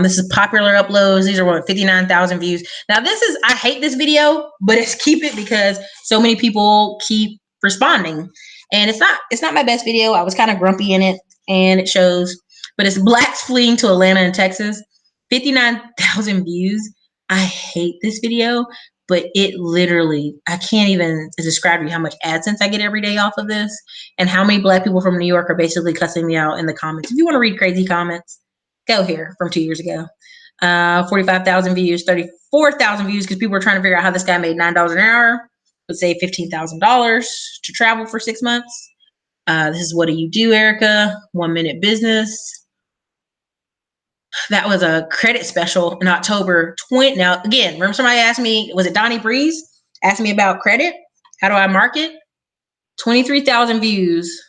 This is popular uploads. These are what, 59,000 views. Now I hate this video, but it's keep it because so many people keep responding. And it's not my best video. I was kind of grumpy in it and it shows, but it's blacks fleeing to Atlanta and Texas. 59,000 views. I hate this video, but it literally, I can't even describe to you how much AdSense I get every day off of this and how many black people from New York are basically cussing me out in the comments. If you want to read crazy comments, go here from 2 years ago. 45,000 views, 34,000 views because people were trying to figure out how this guy made $9 an hour, would save $15,000 to travel for 6 months. This is What Do You Do, Erica? 1 Minute Business. That was a credit special in October 20. Now, again, remember somebody asked me, was it Donnie Breeze? Asked me about credit. How do I market? 23,000 views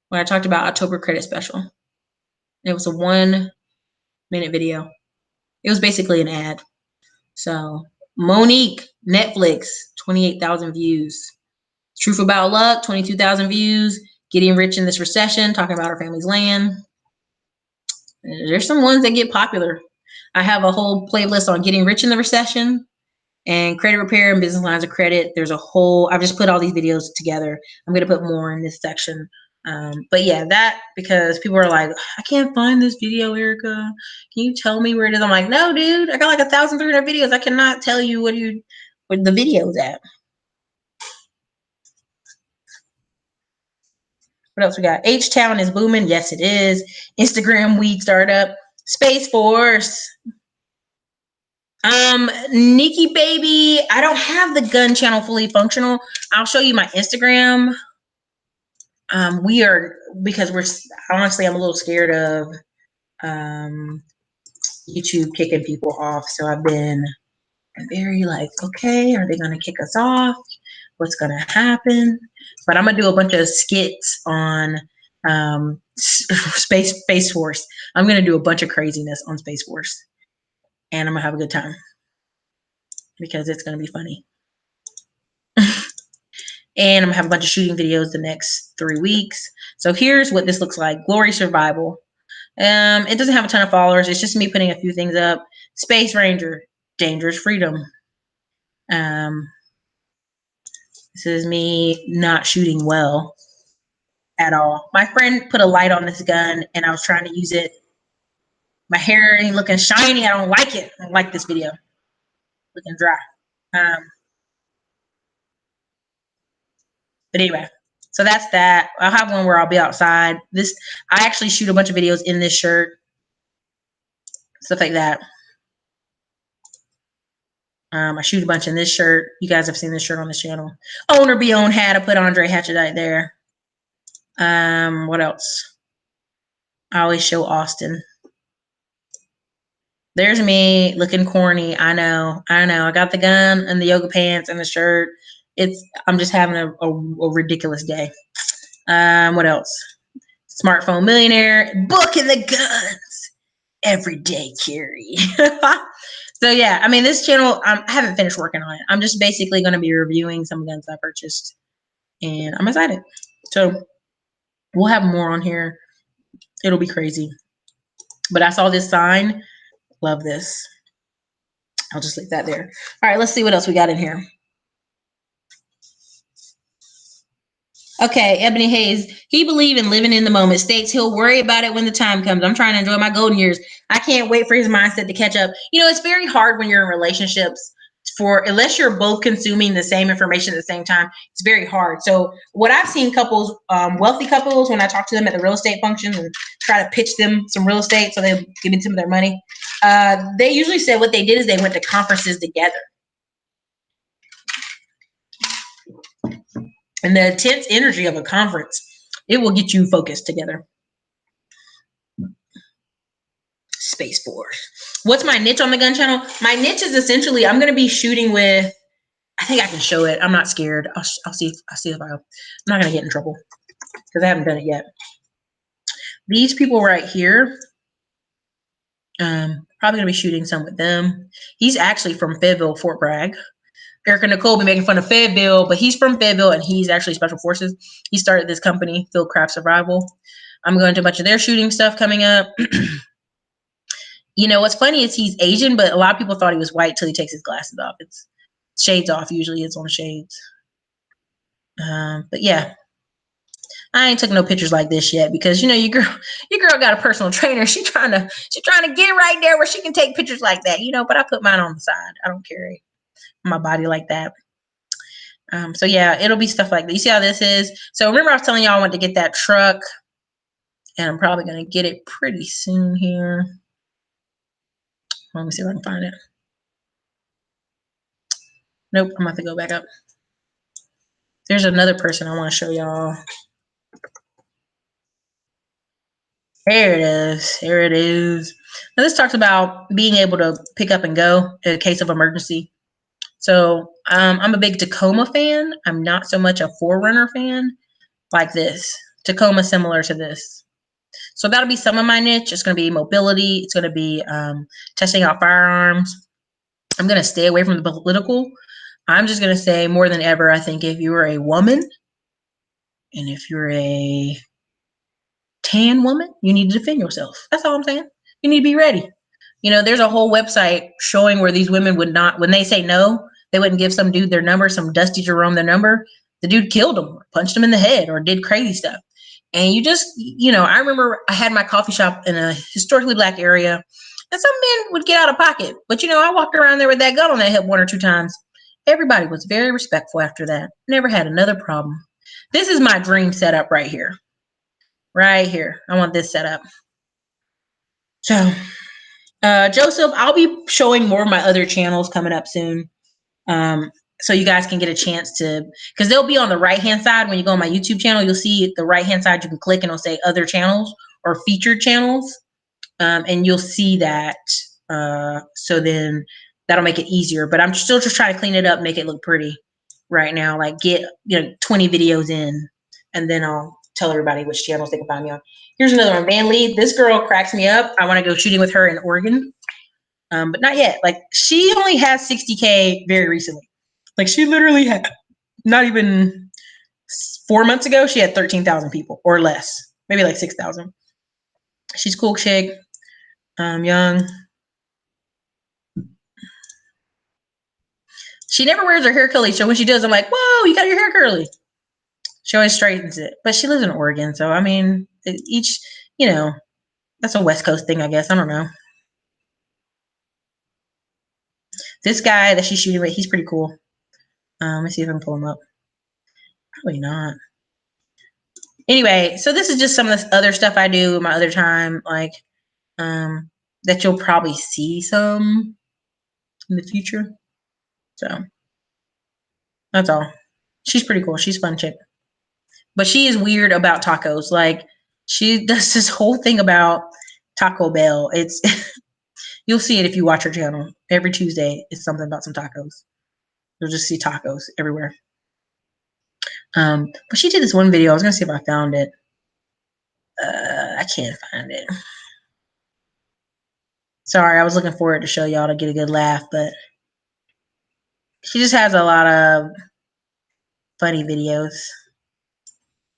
when I talked about October credit special. It was a 1 minute video. It was basically an ad. So Monique, Netflix, 28,000 views. Truth About Luck, 22,000 views. Getting Rich in This Recession, talking about our family's land. There's some ones that get popular. I have a whole playlist on getting rich in the recession and credit repair and business lines of credit. There's a whole, I've just put all these videos together. I'm going to put more in this section. But yeah, that, because people are like, I can't find this video, Erica. Can you tell me where it is? I'm like, no, dude, I got like 1,300 videos. I cannot tell you where the video is at. What else we got? H-Town is booming. Yes, it is. Instagram weed startup. Space Force. Nikki baby, I don't have the gun channel fully functional. I'll show you my Instagram. Because honestly, I'm a little scared of YouTube kicking people off. So I've been very like, okay, are they gonna kick us off? What's gonna happen? But I'm gonna do a bunch of skits on Space Force. I'm going to do a bunch of craziness on Space Force. And I'm going to have a good time. Because it's going to be funny. And I'm going to have a bunch of shooting videos the next 3 weeks. So here's what this looks like. Glory Survival. It doesn't have a ton of followers. It's just me putting a few things up. Space Ranger. Dangerous Freedom. This is me not shooting well at all. My friend put a light on this gun and I was trying to use it. My hair ain't looking shiny. I don't like it. I don't like this video. Looking dry. But anyway, so that's that. I'll have one where I'll be outside. I actually shoot a bunch of videos in this shirt. Stuff like that. I shoot a bunch in this shirt. You guys have seen this shirt on this channel. Owner Be Owned hat. I put Andre Hatchet right there. What else? I always show Austin. There's me looking corny. I know. I got the gun and the yoga pants and the shirt. I'm just having a ridiculous day. What else? Smartphone millionaire. Booking the guns. Everyday carry. So yeah, I mean, this channel, I haven't finished working on it. I'm just basically going to be reviewing some guns I purchased. And I'm excited. So we'll have more on here. It'll be crazy. But I saw this sign. Love this. I'll just leave that there. All right, let's see what else we got in here. Okay, Ebony Hayes. He believed in living in the moment. States he'll worry about it when the time comes. I'm trying to enjoy my golden years. I can't wait for his mindset to catch up. You know, it's very hard when you're in relationships unless you're both consuming the same information at the same time. It's very hard. So what I've seen couples, wealthy couples, when I talk to them at the real estate functions and try to pitch them some real estate so they give me some of their money, they usually say what they did is they went to conferences together. And the intense energy of a conference, it will get you focused together. Space Force. What's my niche on the gun channel? My niche is essentially, I'm going to be shooting with, I think I can show it. I'm not scared. I'll see if I'm not going to get in trouble because I haven't done it yet. These people right here, probably going to be shooting some with them. He's actually from Fayetteville, Fort Bragg. Erica Nicole be making fun of Fayetteville, but he's from Fayetteville and he's actually Special Forces. He started this company, Fieldcraft Survival. I'm going to a bunch of their shooting stuff coming up. You know, what's funny is he's Asian, but a lot of people thought he was white till he takes his glasses off. It's shades off. Usually it's on shades. But yeah, I ain't took no pictures like this yet because, you know, your girl got a personal trainer. She's trying to get right there where she can take pictures like that, you know, but I put mine on the side. I don't carry my body like that. So yeah, it'll be stuff like that. You see how this is? So remember I was telling y'all I want to get that truck and I'm probably going to get it pretty soon here. Let me see if I can find it. Nope, I'm going to have to go back up. There's another person I want to show y'all. There it is. There it is. Now this talks about being able to pick up and go in case of emergency. So I'm a big Tacoma fan. I'm not so much a Forerunner fan like this. Tacoma similar to this. So that'll be some of my niche. It's going to be mobility. It's going to be testing out firearms. I'm going to stay away from the political. I'm just going to say more than ever, I think if you're a woman and if you're a tan woman, you need to defend yourself. That's all I'm saying. You need to be ready. You know, there's a whole website showing where these women would not, when they say no, they wouldn't give some dude their number, some Dusty Jerome their number. The dude killed him, or punched him in the head, or did crazy stuff. And you just, you know, I remember I had my coffee shop in a historically Black area, and some men would get out of pocket. But, you know, I walked around there with that gun on that hip 1 or 2 times. Everybody was very respectful after that. Never had another problem. This is my dream setup right here. Right here. I want this setup. So, Joseph, I'll be showing more of my other channels coming up soon. So you guys can get a chance to, because they'll be on the right-hand side. When you go on my YouTube channel, you'll see the right-hand side, you can click and it'll say other channels or featured channels. And you'll see that. So then that'll make it easier, but I'm still just trying to clean it up, make it look pretty right now. Like get, you know, 20 videos in and then I'll tell everybody which channels they can find me on. Here's another one, Van Lee. This girl cracks me up. I want to go shooting with her in Oregon, but not yet. Like, she only has 60K very recently. Like, she literally had, not even 4 months ago, she had 13,000 people or less, maybe like 6,000. She's a cool chick, young. She never wears her hair curly, so when she does, I'm like, whoa, you got your hair curly. She always straightens it, but she lives in Oregon, so I mean, each, you know, that's a West Coast thing, I guess. I don't know. This guy that she's shooting with, he's pretty cool. Let's see if I can pull him up. Probably not. Anyway, so this is just some of the other stuff I do in my other time, like that you'll probably see some in the future. So that's all. She's pretty cool. She's a fun chick. But she is weird about tacos. Like, she does this whole thing about Taco Bell. It's you'll see it if you watch her channel. Every Tuesday it's something about some tacos. You'll just see tacos everywhere. But she did this one video. I was gonna see if I found it. I can't find it. Sorry, I was looking for it to show y'all to get a good laugh, but she just has a lot of funny videos.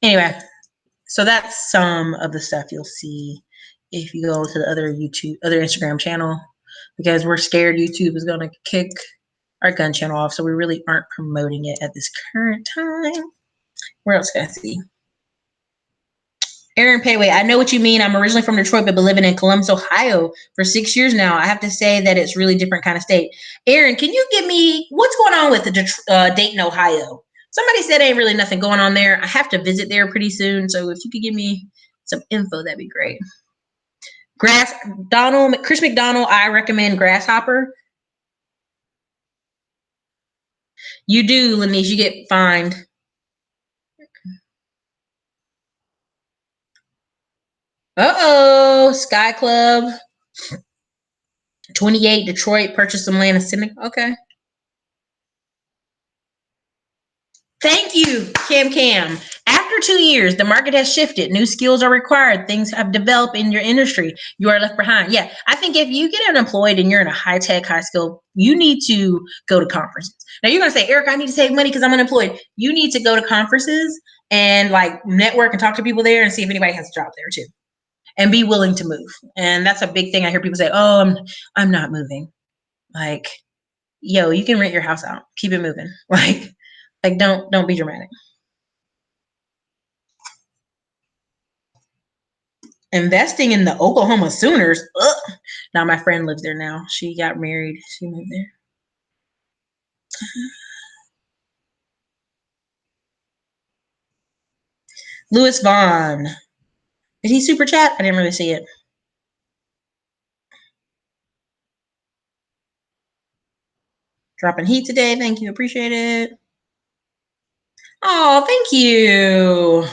Anyway, so that's some of the stuff you'll see if you go to the other Instagram channel, because we're scared YouTube is gonna kick our gun channel off, so we really aren't promoting it at this current time. Where else can I see? Aaron Payway, I know what you mean. I'm originally from Detroit, but been living in Columbus, Ohio for 6 years now. I have to say that it's really different kind of state. Aaron, can you give me what's going on with the Dayton, Ohio? Somebody said ain't really nothing going on there. I have to visit there pretty soon, so if you could give me some info, that'd be great. Chris McDonald, I recommend Grasshopper. You do, Lanice, you get fined. Uh-oh, Sky Club. 28, Detroit, purchased some land in Sydney. Okay. Thank you, Cam. After 2 years, the market has shifted. New skills are required. Things have developed in your industry. You are left behind. Yeah, I think if you get unemployed and you're in a high-tech, high-skill, you need to go to conferences. Now, you're going to say, Eric, I need to save money because I'm unemployed. You need to go to conferences and like network and talk to people there and see if anybody has a job there too. And be willing to move. And that's a big thing. I hear people say, oh, I'm not moving. Like, yo, you can rent your house out. Keep it moving. Like don't be dramatic. Investing in the Oklahoma Sooners. Ugh. Now my friend lives there now. She got married. She moved there. Louis Vaughn. Did he super chat? I didn't really see it. Dropping heat today. Thank you. Appreciate it. Oh, thank you.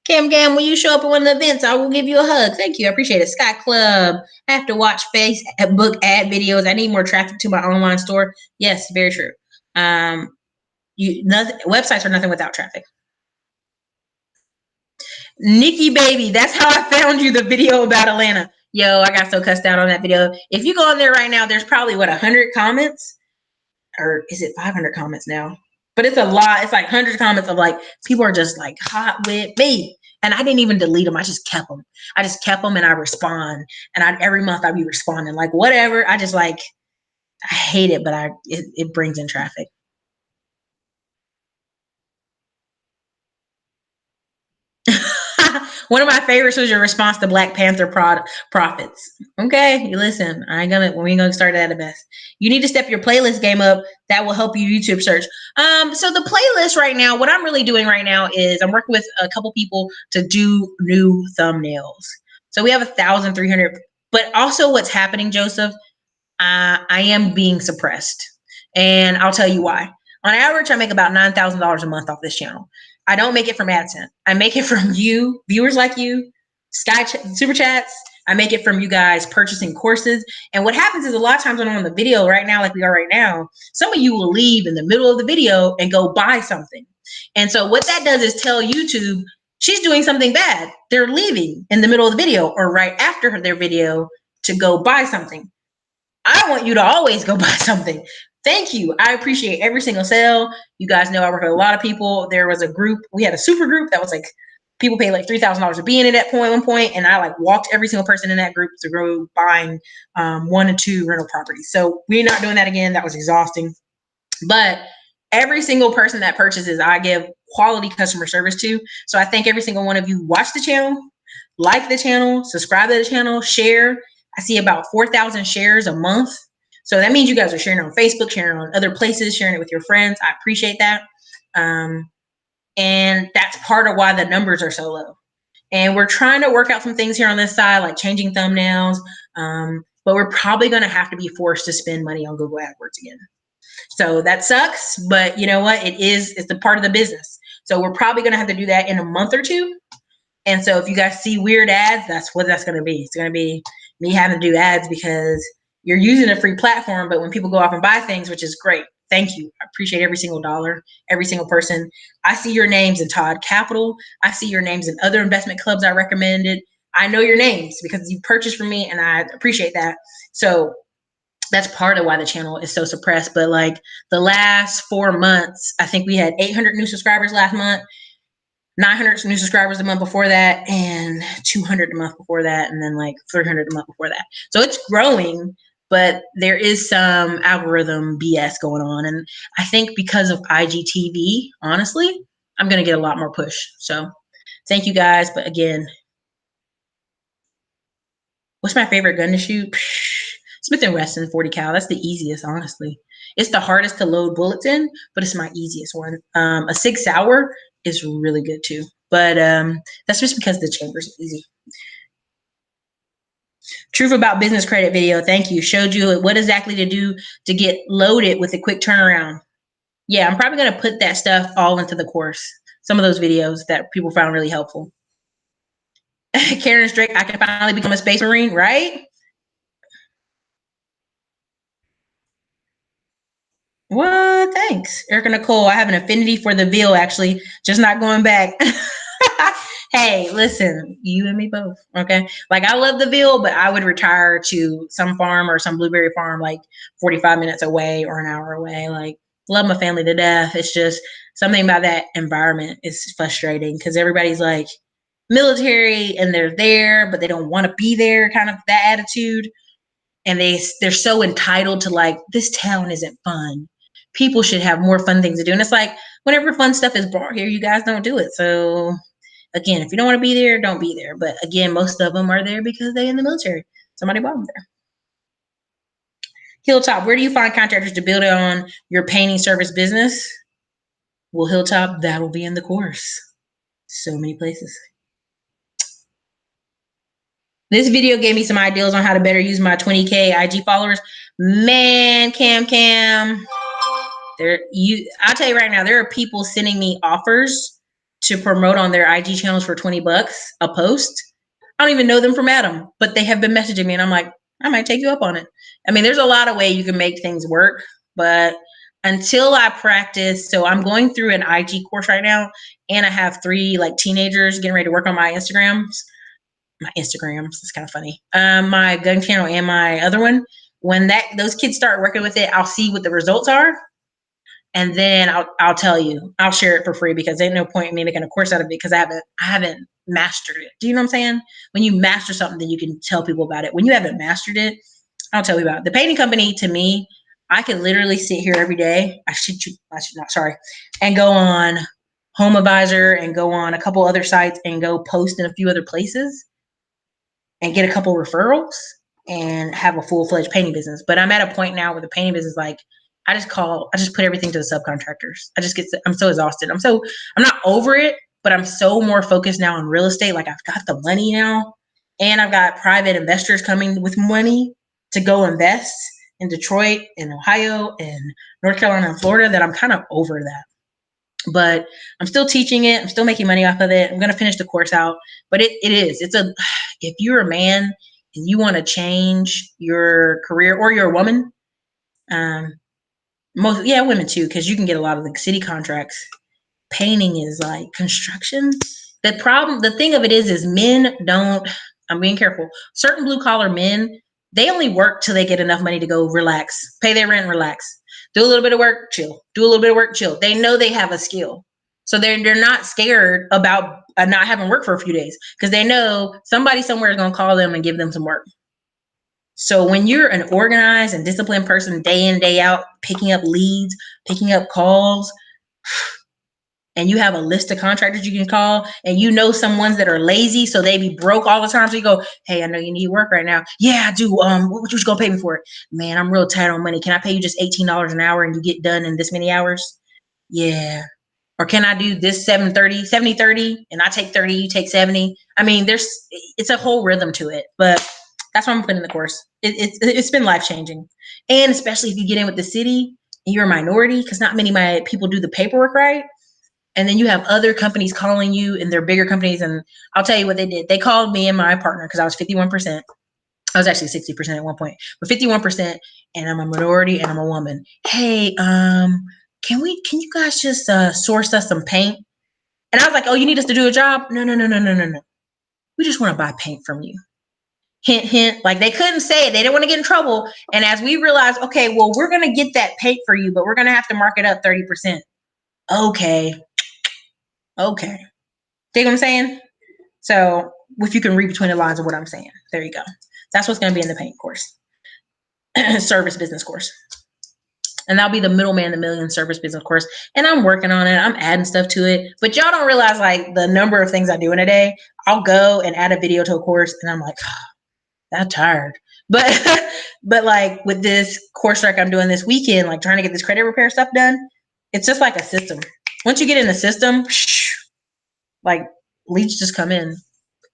Cam, will you show up at one of the events? I will give you a hug. Thank you. I appreciate it. Sky Club. I have to watch Facebook ad videos. I need more traffic to my online store. Yes, very true. Websites are nothing without traffic. Nikki Baby, that's how I found you the video about Atlanta. Yo, I got so cussed out on that video. If you go on there right now, there's probably 100 comments, or is it 500 comments now? But it's a lot. It's like 100 comments of like people are just like hot with me, and I didn't even delete them. I just kept them. And I respond, and every month I'd be responding like whatever. I just like I hate it, but it brings in traffic. One of my favorites was your response to Black Panther profits. Okay, you listen. We ain't gonna start that at best. You need to step your playlist game up. That will help you YouTube search. So the playlist right now, what I'm really doing right now is I'm working with a couple people to do new thumbnails. So we have 1,300. But also, what's happening, Joseph? I am being suppressed, and I'll tell you why. On average, I make about $9,000 a month off this channel. I don't make it from AdSense. I make it from you, viewers like you, super chats. I make it from you guys purchasing courses. And what happens is a lot of times when I'm on the video right now, like we are right now, some of you will leave in the middle of the video and go buy something. And so what that does is tell YouTube, she's doing something bad. They're leaving in the middle of the video or right after their video to go buy something. I want you to always go buy something. Thank you. I appreciate every single sale. You guys know I work with a lot of people. There was a group, we had a super group that was like, people paid like $3,000 to be in it at one point. And I like walked every single person in that group to go buying 1 and 2 rental properties. So we're not doing that again. That was exhausting. But every single person that purchases, I give quality customer service to. So I thank every single one of you. Watch the channel, like the channel, subscribe to the channel, share. I see about 4,000 shares a month. So that means you guys are sharing on Facebook, sharing on other places, sharing it with your friends. I appreciate that. And that's part of why the numbers are so low. And we're trying to work out some things here on this side, like changing thumbnails. But we're probably going to have to be forced to spend money on Google AdWords again. So that sucks, but you know what? It's a part of the business. So we're probably going to have to do that in a month or two. And so if you guys see weird ads, that's what that's going to be. It's going to be me having to do ads because you're using a free platform, but when people go off and buy things, which is great. Thank you. I appreciate every single dollar, every single person. I see your names in Todd Capital. I see your names in other investment clubs I recommended. I know your names because you purchased from me and I appreciate that. So that's part of why the channel is so suppressed. But like the last 4 months, I think we had 800 new subscribers last month, 900 new subscribers the month before that, and 200 the month before that, and then like 300 the month before that. So it's growing, but there is some algorithm BS going on. And I think because of IGTV, honestly, I'm going to get a lot more push. So thank you guys. But again, what's my favorite gun to shoot? Smith & Wesson 40 cal. That's the easiest, honestly. It's the hardest to load bullets in, but it's my easiest one. A Sig Sauer is really good too, but that's just because the chamber's easy. Truth about business credit video. Thank you. Showed you what exactly to do to get loaded with a quick turnaround. Yeah, I'm probably going to put that stuff all into the course. Some of those videos that people found really helpful. Karen Strick, I can finally become a Space Marine, right? What? Thanks. Erica Nicole, I have an affinity for the veal, actually, just not going back. Hey, listen, you and me both, okay? Like, I love the veal, but I would retire to some farm or some blueberry farm like 45 minutes away or an hour away. Like, love my family to death. It's just something about that environment is frustrating because everybody's like military and they're there, but they don't want to be there, kind of that attitude. And they're so entitled to like, this town isn't fun. People should have more fun things to do. And it's like, whenever fun stuff is brought here, you guys don't do it. So again, if you don't want to be there, don't be there. But again, most of them are there because they're in the military. Somebody brought them there. Hilltop, where do you find contractors to build on your painting service business? Well, Hilltop, that'll be in the course. So many places. This video gave me some ideas on how to better use my 20K IG followers. Man, Cam. I'll tell you right now, there are people sending me offers to promote on their IG channels for 20 bucks a post. I don't even know them from Adam, but they have been messaging me and I'm like, I might take you up on it. I mean, there's a lot of ways you can make things work, but until I practice, so I'm going through an IG course right now and I have 3 like teenagers getting ready to work on my Instagrams. It's kind of funny. My gun channel and my other one, when those kids start working with it, I'll see what the results are. And then I'll tell you, I'll share it for free because there's no point in me making a course out of it because I haven't mastered it. Do you know what I'm saying? When you master something, then you can tell people about it. When you haven't mastered it, I'll tell you about it. The painting company, to me, I can literally sit here every day. I should not, sorry. And go on Home Advisor and go on a couple other sites and go post in a few other places and get a couple referrals and have a full-fledged painting business. But I'm at a point now where the painting business, like, I just put everything to the subcontractors. I'm so exhausted. I'm not over it, but I'm so more focused now on real estate. Like, I've got the money now and I've got private investors coming with money to go invest in Detroit and Ohio and North Carolina and Florida that I'm kind of over that. But I'm still teaching it. I'm still making money off of it. I'm going to finish the course out, but if you're a man and you want to change your career, or you're a woman, women too, because you can get a lot of the city contracts. Painting is like construction. The thing of it is men don't, I'm being careful. Certain blue collar men, they only work till they get enough money to go relax, pay their rent, relax, do a little bit of work, chill, do a little bit of work, chill. They know they have a skill. So they're not scared about not having work for a few days because they know somebody somewhere is going to call them and give them some work. So when you're an organized and disciplined person day in, day out, picking up leads, picking up calls, and you have a list of contractors you can call, and you know some ones that are lazy, so they be broke all the time. So you go, hey, I know you need work right now. Yeah, I do. What you gonna pay me for it? Man, I'm real tight on money. Can I pay you just $18 an hour and you get done in this many hours? Yeah. Or can I do this 70-30, and I take 30, you take 70? I mean, it's a whole rhythm to it, but that's why I'm putting in the course. It's been life changing, and especially if you get in with the city and you're a minority, because not many people do the paperwork right. And then you have other companies calling you, and they're bigger companies. And I'll tell you what they did. They called me and my partner because I was 51%. I was actually 60% at one point, but 51%. And I'm a minority and I'm a woman. Hey, can you guys just source us some paint? And I was like, oh, you need us to do a job? No, no, no, no, no, no, no. We just want to buy paint from you. Hint, hint. Like they couldn't say it. They didn't want to get in trouble. And as we realized, okay, well, we're going to get that paint for you, but we're going to have to mark it up 30%. Okay. Okay. See what I'm saying? So if you can read between the lines of what I'm saying, there you go. That's what's going to be in the paint course, service business course. And that'll be the middleman, the million service business course. And I'm working on it. I'm adding stuff to it. But y'all don't realize like the number of things I do in a day. I'll go and add a video to a course and I'm like, oh, I'm tired. But but like with this course track I'm doing this weekend, like trying to get this credit repair stuff done, it's just like a system. Once you get in the system, like leads just come in.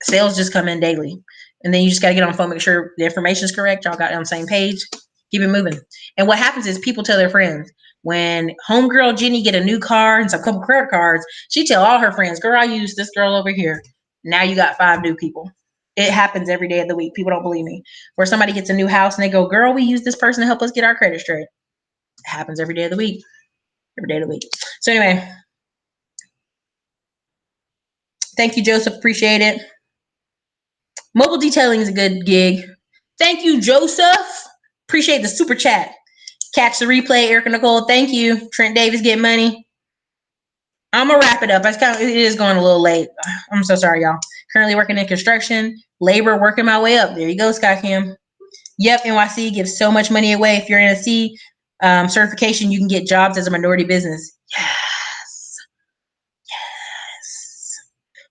Sales just come in daily. And then you just got to get on the phone, make sure the information is correct. Y'all got it on the same page. Keep it moving. And what happens is people tell their friends. When homegirl Jenny get a new car and some couple credit cards, she tell all her friends, girl, I use this girl over here. Now you got 5 new people. It happens every day of the week. People don't believe me. Where somebody gets a new house and they go, girl, we use this person to help us get our credit straight. It happens every day of the week. Every day of the week. So anyway, thank you, Joseph. Appreciate it. Mobile detailing is a good gig. Thank you, Joseph. Appreciate the super chat. Catch the replay, Erica Nicole. Thank you. Trent Davis, get money. I'm gonna wrap it up. It is going a little late. I'm so sorry, y'all. Currently working in construction, labor, working my way up. There you go, Sky Kim. Yep, NYC gives so much money away. If you're in a C certification, you can get jobs as a minority business. Yes. Yes.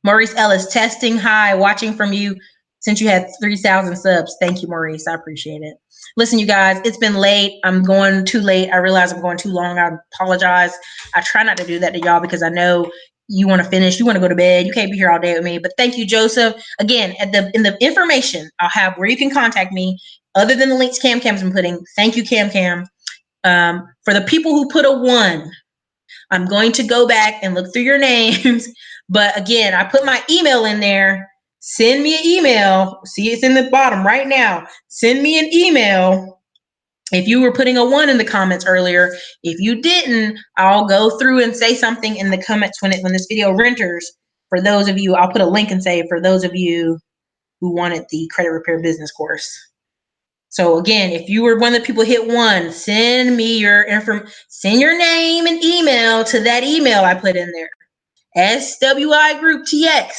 Maurice Ellis, testing high, watching from you since you had 3,000 subs. Thank you, Maurice. I appreciate it. Listen, you guys, it's been late. I'm going too late. I realize I'm going too long. I apologize. I try not to do that to y'all because I know you want to finish. You want to go to bed. You can't be here all day with me. But thank you, Joseph. Again, in the information I'll have where you can contact me, other than the links Cam Cam's been putting. Thank you, Cam Cam. For the people who put a 1, I'm going to go back and look through your names. But again, I put my email in there. Send me an email. See, it's in the bottom right now. Send me an email. If you were putting a 1 in the comments earlier, if you didn't, I'll go through and say something in the comments when this video renders. For those of you, I'll put a link and say, for those of you who wanted the credit repair business course. So again, if you were one of the people hit 1, send me your send your name and email to that email I put in there. SWI Group TX.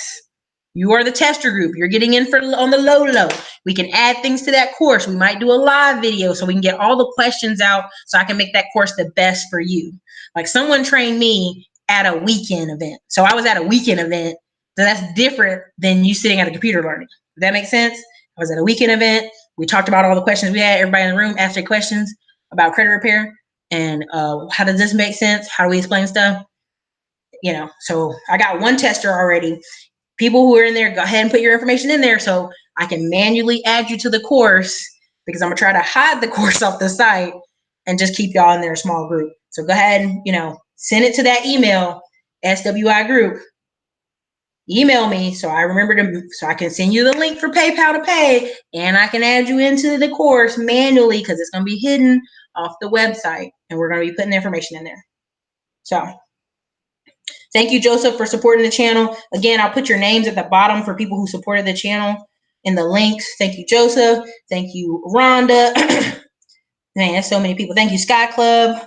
You are the tester group. You're getting in on the low. We can add things to that course. We might do a live video so we can get all the questions out so I can make that course the best for you. Like someone trained me at a weekend event. So I was at a weekend event. So that's different than you sitting at a computer learning. Does that make sense? I was at a weekend event. We talked about all the questions we had. Everybody in the room asked their questions about credit repair. And how does this make sense? How do we explain stuff? You know, so I got 1 tester already. People who are in there, go ahead and put your information in there so I can manually add you to the course, because I'm gonna try to hide the course off the site and just keep y'all in their small group. So go ahead and, send it to that email, SWI Group. Email me so I remember so I can send you the link for PayPal to pay, and I can add you into the course manually because it's gonna be hidden off the website, and we're gonna be putting the information in there. So Thank you, Joseph, for supporting the channel. Again, I'll put your names at the bottom for people who supported the channel in the links. Thank you, Joseph. Thank you, Rhonda. Man, there's so many people. Thank you, Sky Club.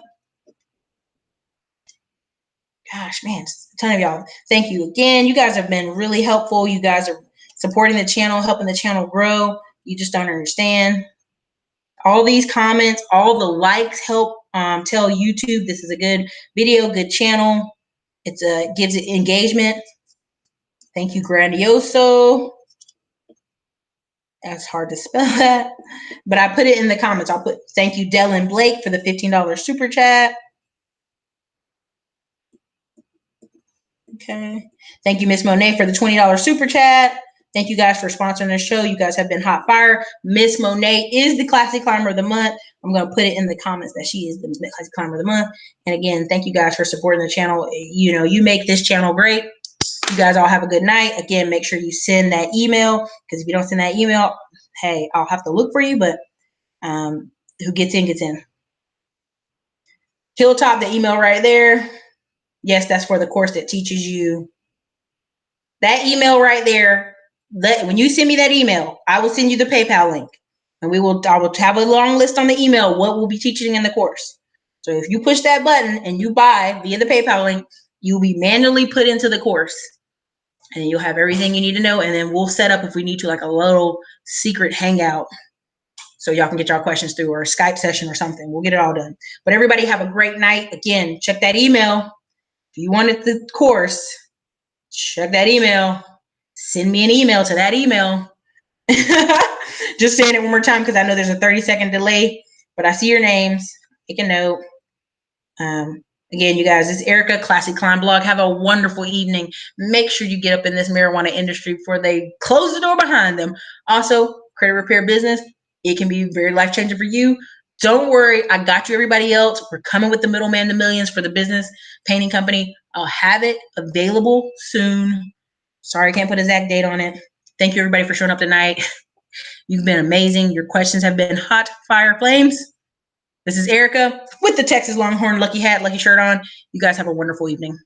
Gosh, man, a ton of y'all. Thank you again. You guys have been really helpful. You guys are supporting the channel, helping the channel grow. You just don't understand. All these comments, all the likes help tell YouTube this is a good video, good channel. It's gives it engagement. Thank you, Grandioso. That's hard to spell that, but I put it in the comments. I'll put thank you, Dylan Blake, for the $15 super chat. Okay. Thank you, Miss Monet, for the $20 super chat. Thank you guys for sponsoring the show. You guys have been hot fire. Miss Monet is the Classy Climber of the Month. I'm going to put it in the comments that she is the Classy Climber of the Month. And again, thank you guys for supporting the channel. You know, you make this channel great. You guys all have a good night. Again, make sure you send that email, because if you don't send that email, hey, I'll have to look for you, but who gets in, gets in. Hilltop, the email right there. Yes, that's for the course that teaches you. That email right there, when you send me that email, I will send you the PayPal link. And I will have a long list on the email what we'll be teaching in the course. So if you push that button and you buy via the PayPal link, you'll be manually put into the course. And you'll have everything you need to know. And then we'll set up, if we need to, like a little secret hangout so y'all can get y'all questions through, or a Skype session or something. We'll get it all done. But everybody have a great night. Again, check that email. If you wanted the course, check that email. Send me an email to that email. Just saying it one more time because I know there's a 30-second delay, but I see your names. Take a note. Again, you guys, it's Erica, Classy Climb Blog. Have a wonderful evening. Make sure you get up in this marijuana industry before they close the door behind them. Also, credit repair business, it can be very life-changing for you. Don't worry, I got you, everybody else. We're coming with the middleman to millions for the business painting company. I'll have it available soon. Sorry, I can't put an exact date on it. Thank you, everybody, for showing up tonight. You've been amazing. Your questions have been hot fire flames. This is Erica with the Texas Longhorn Lucky Hat, Lucky Shirt on. You guys have a wonderful evening.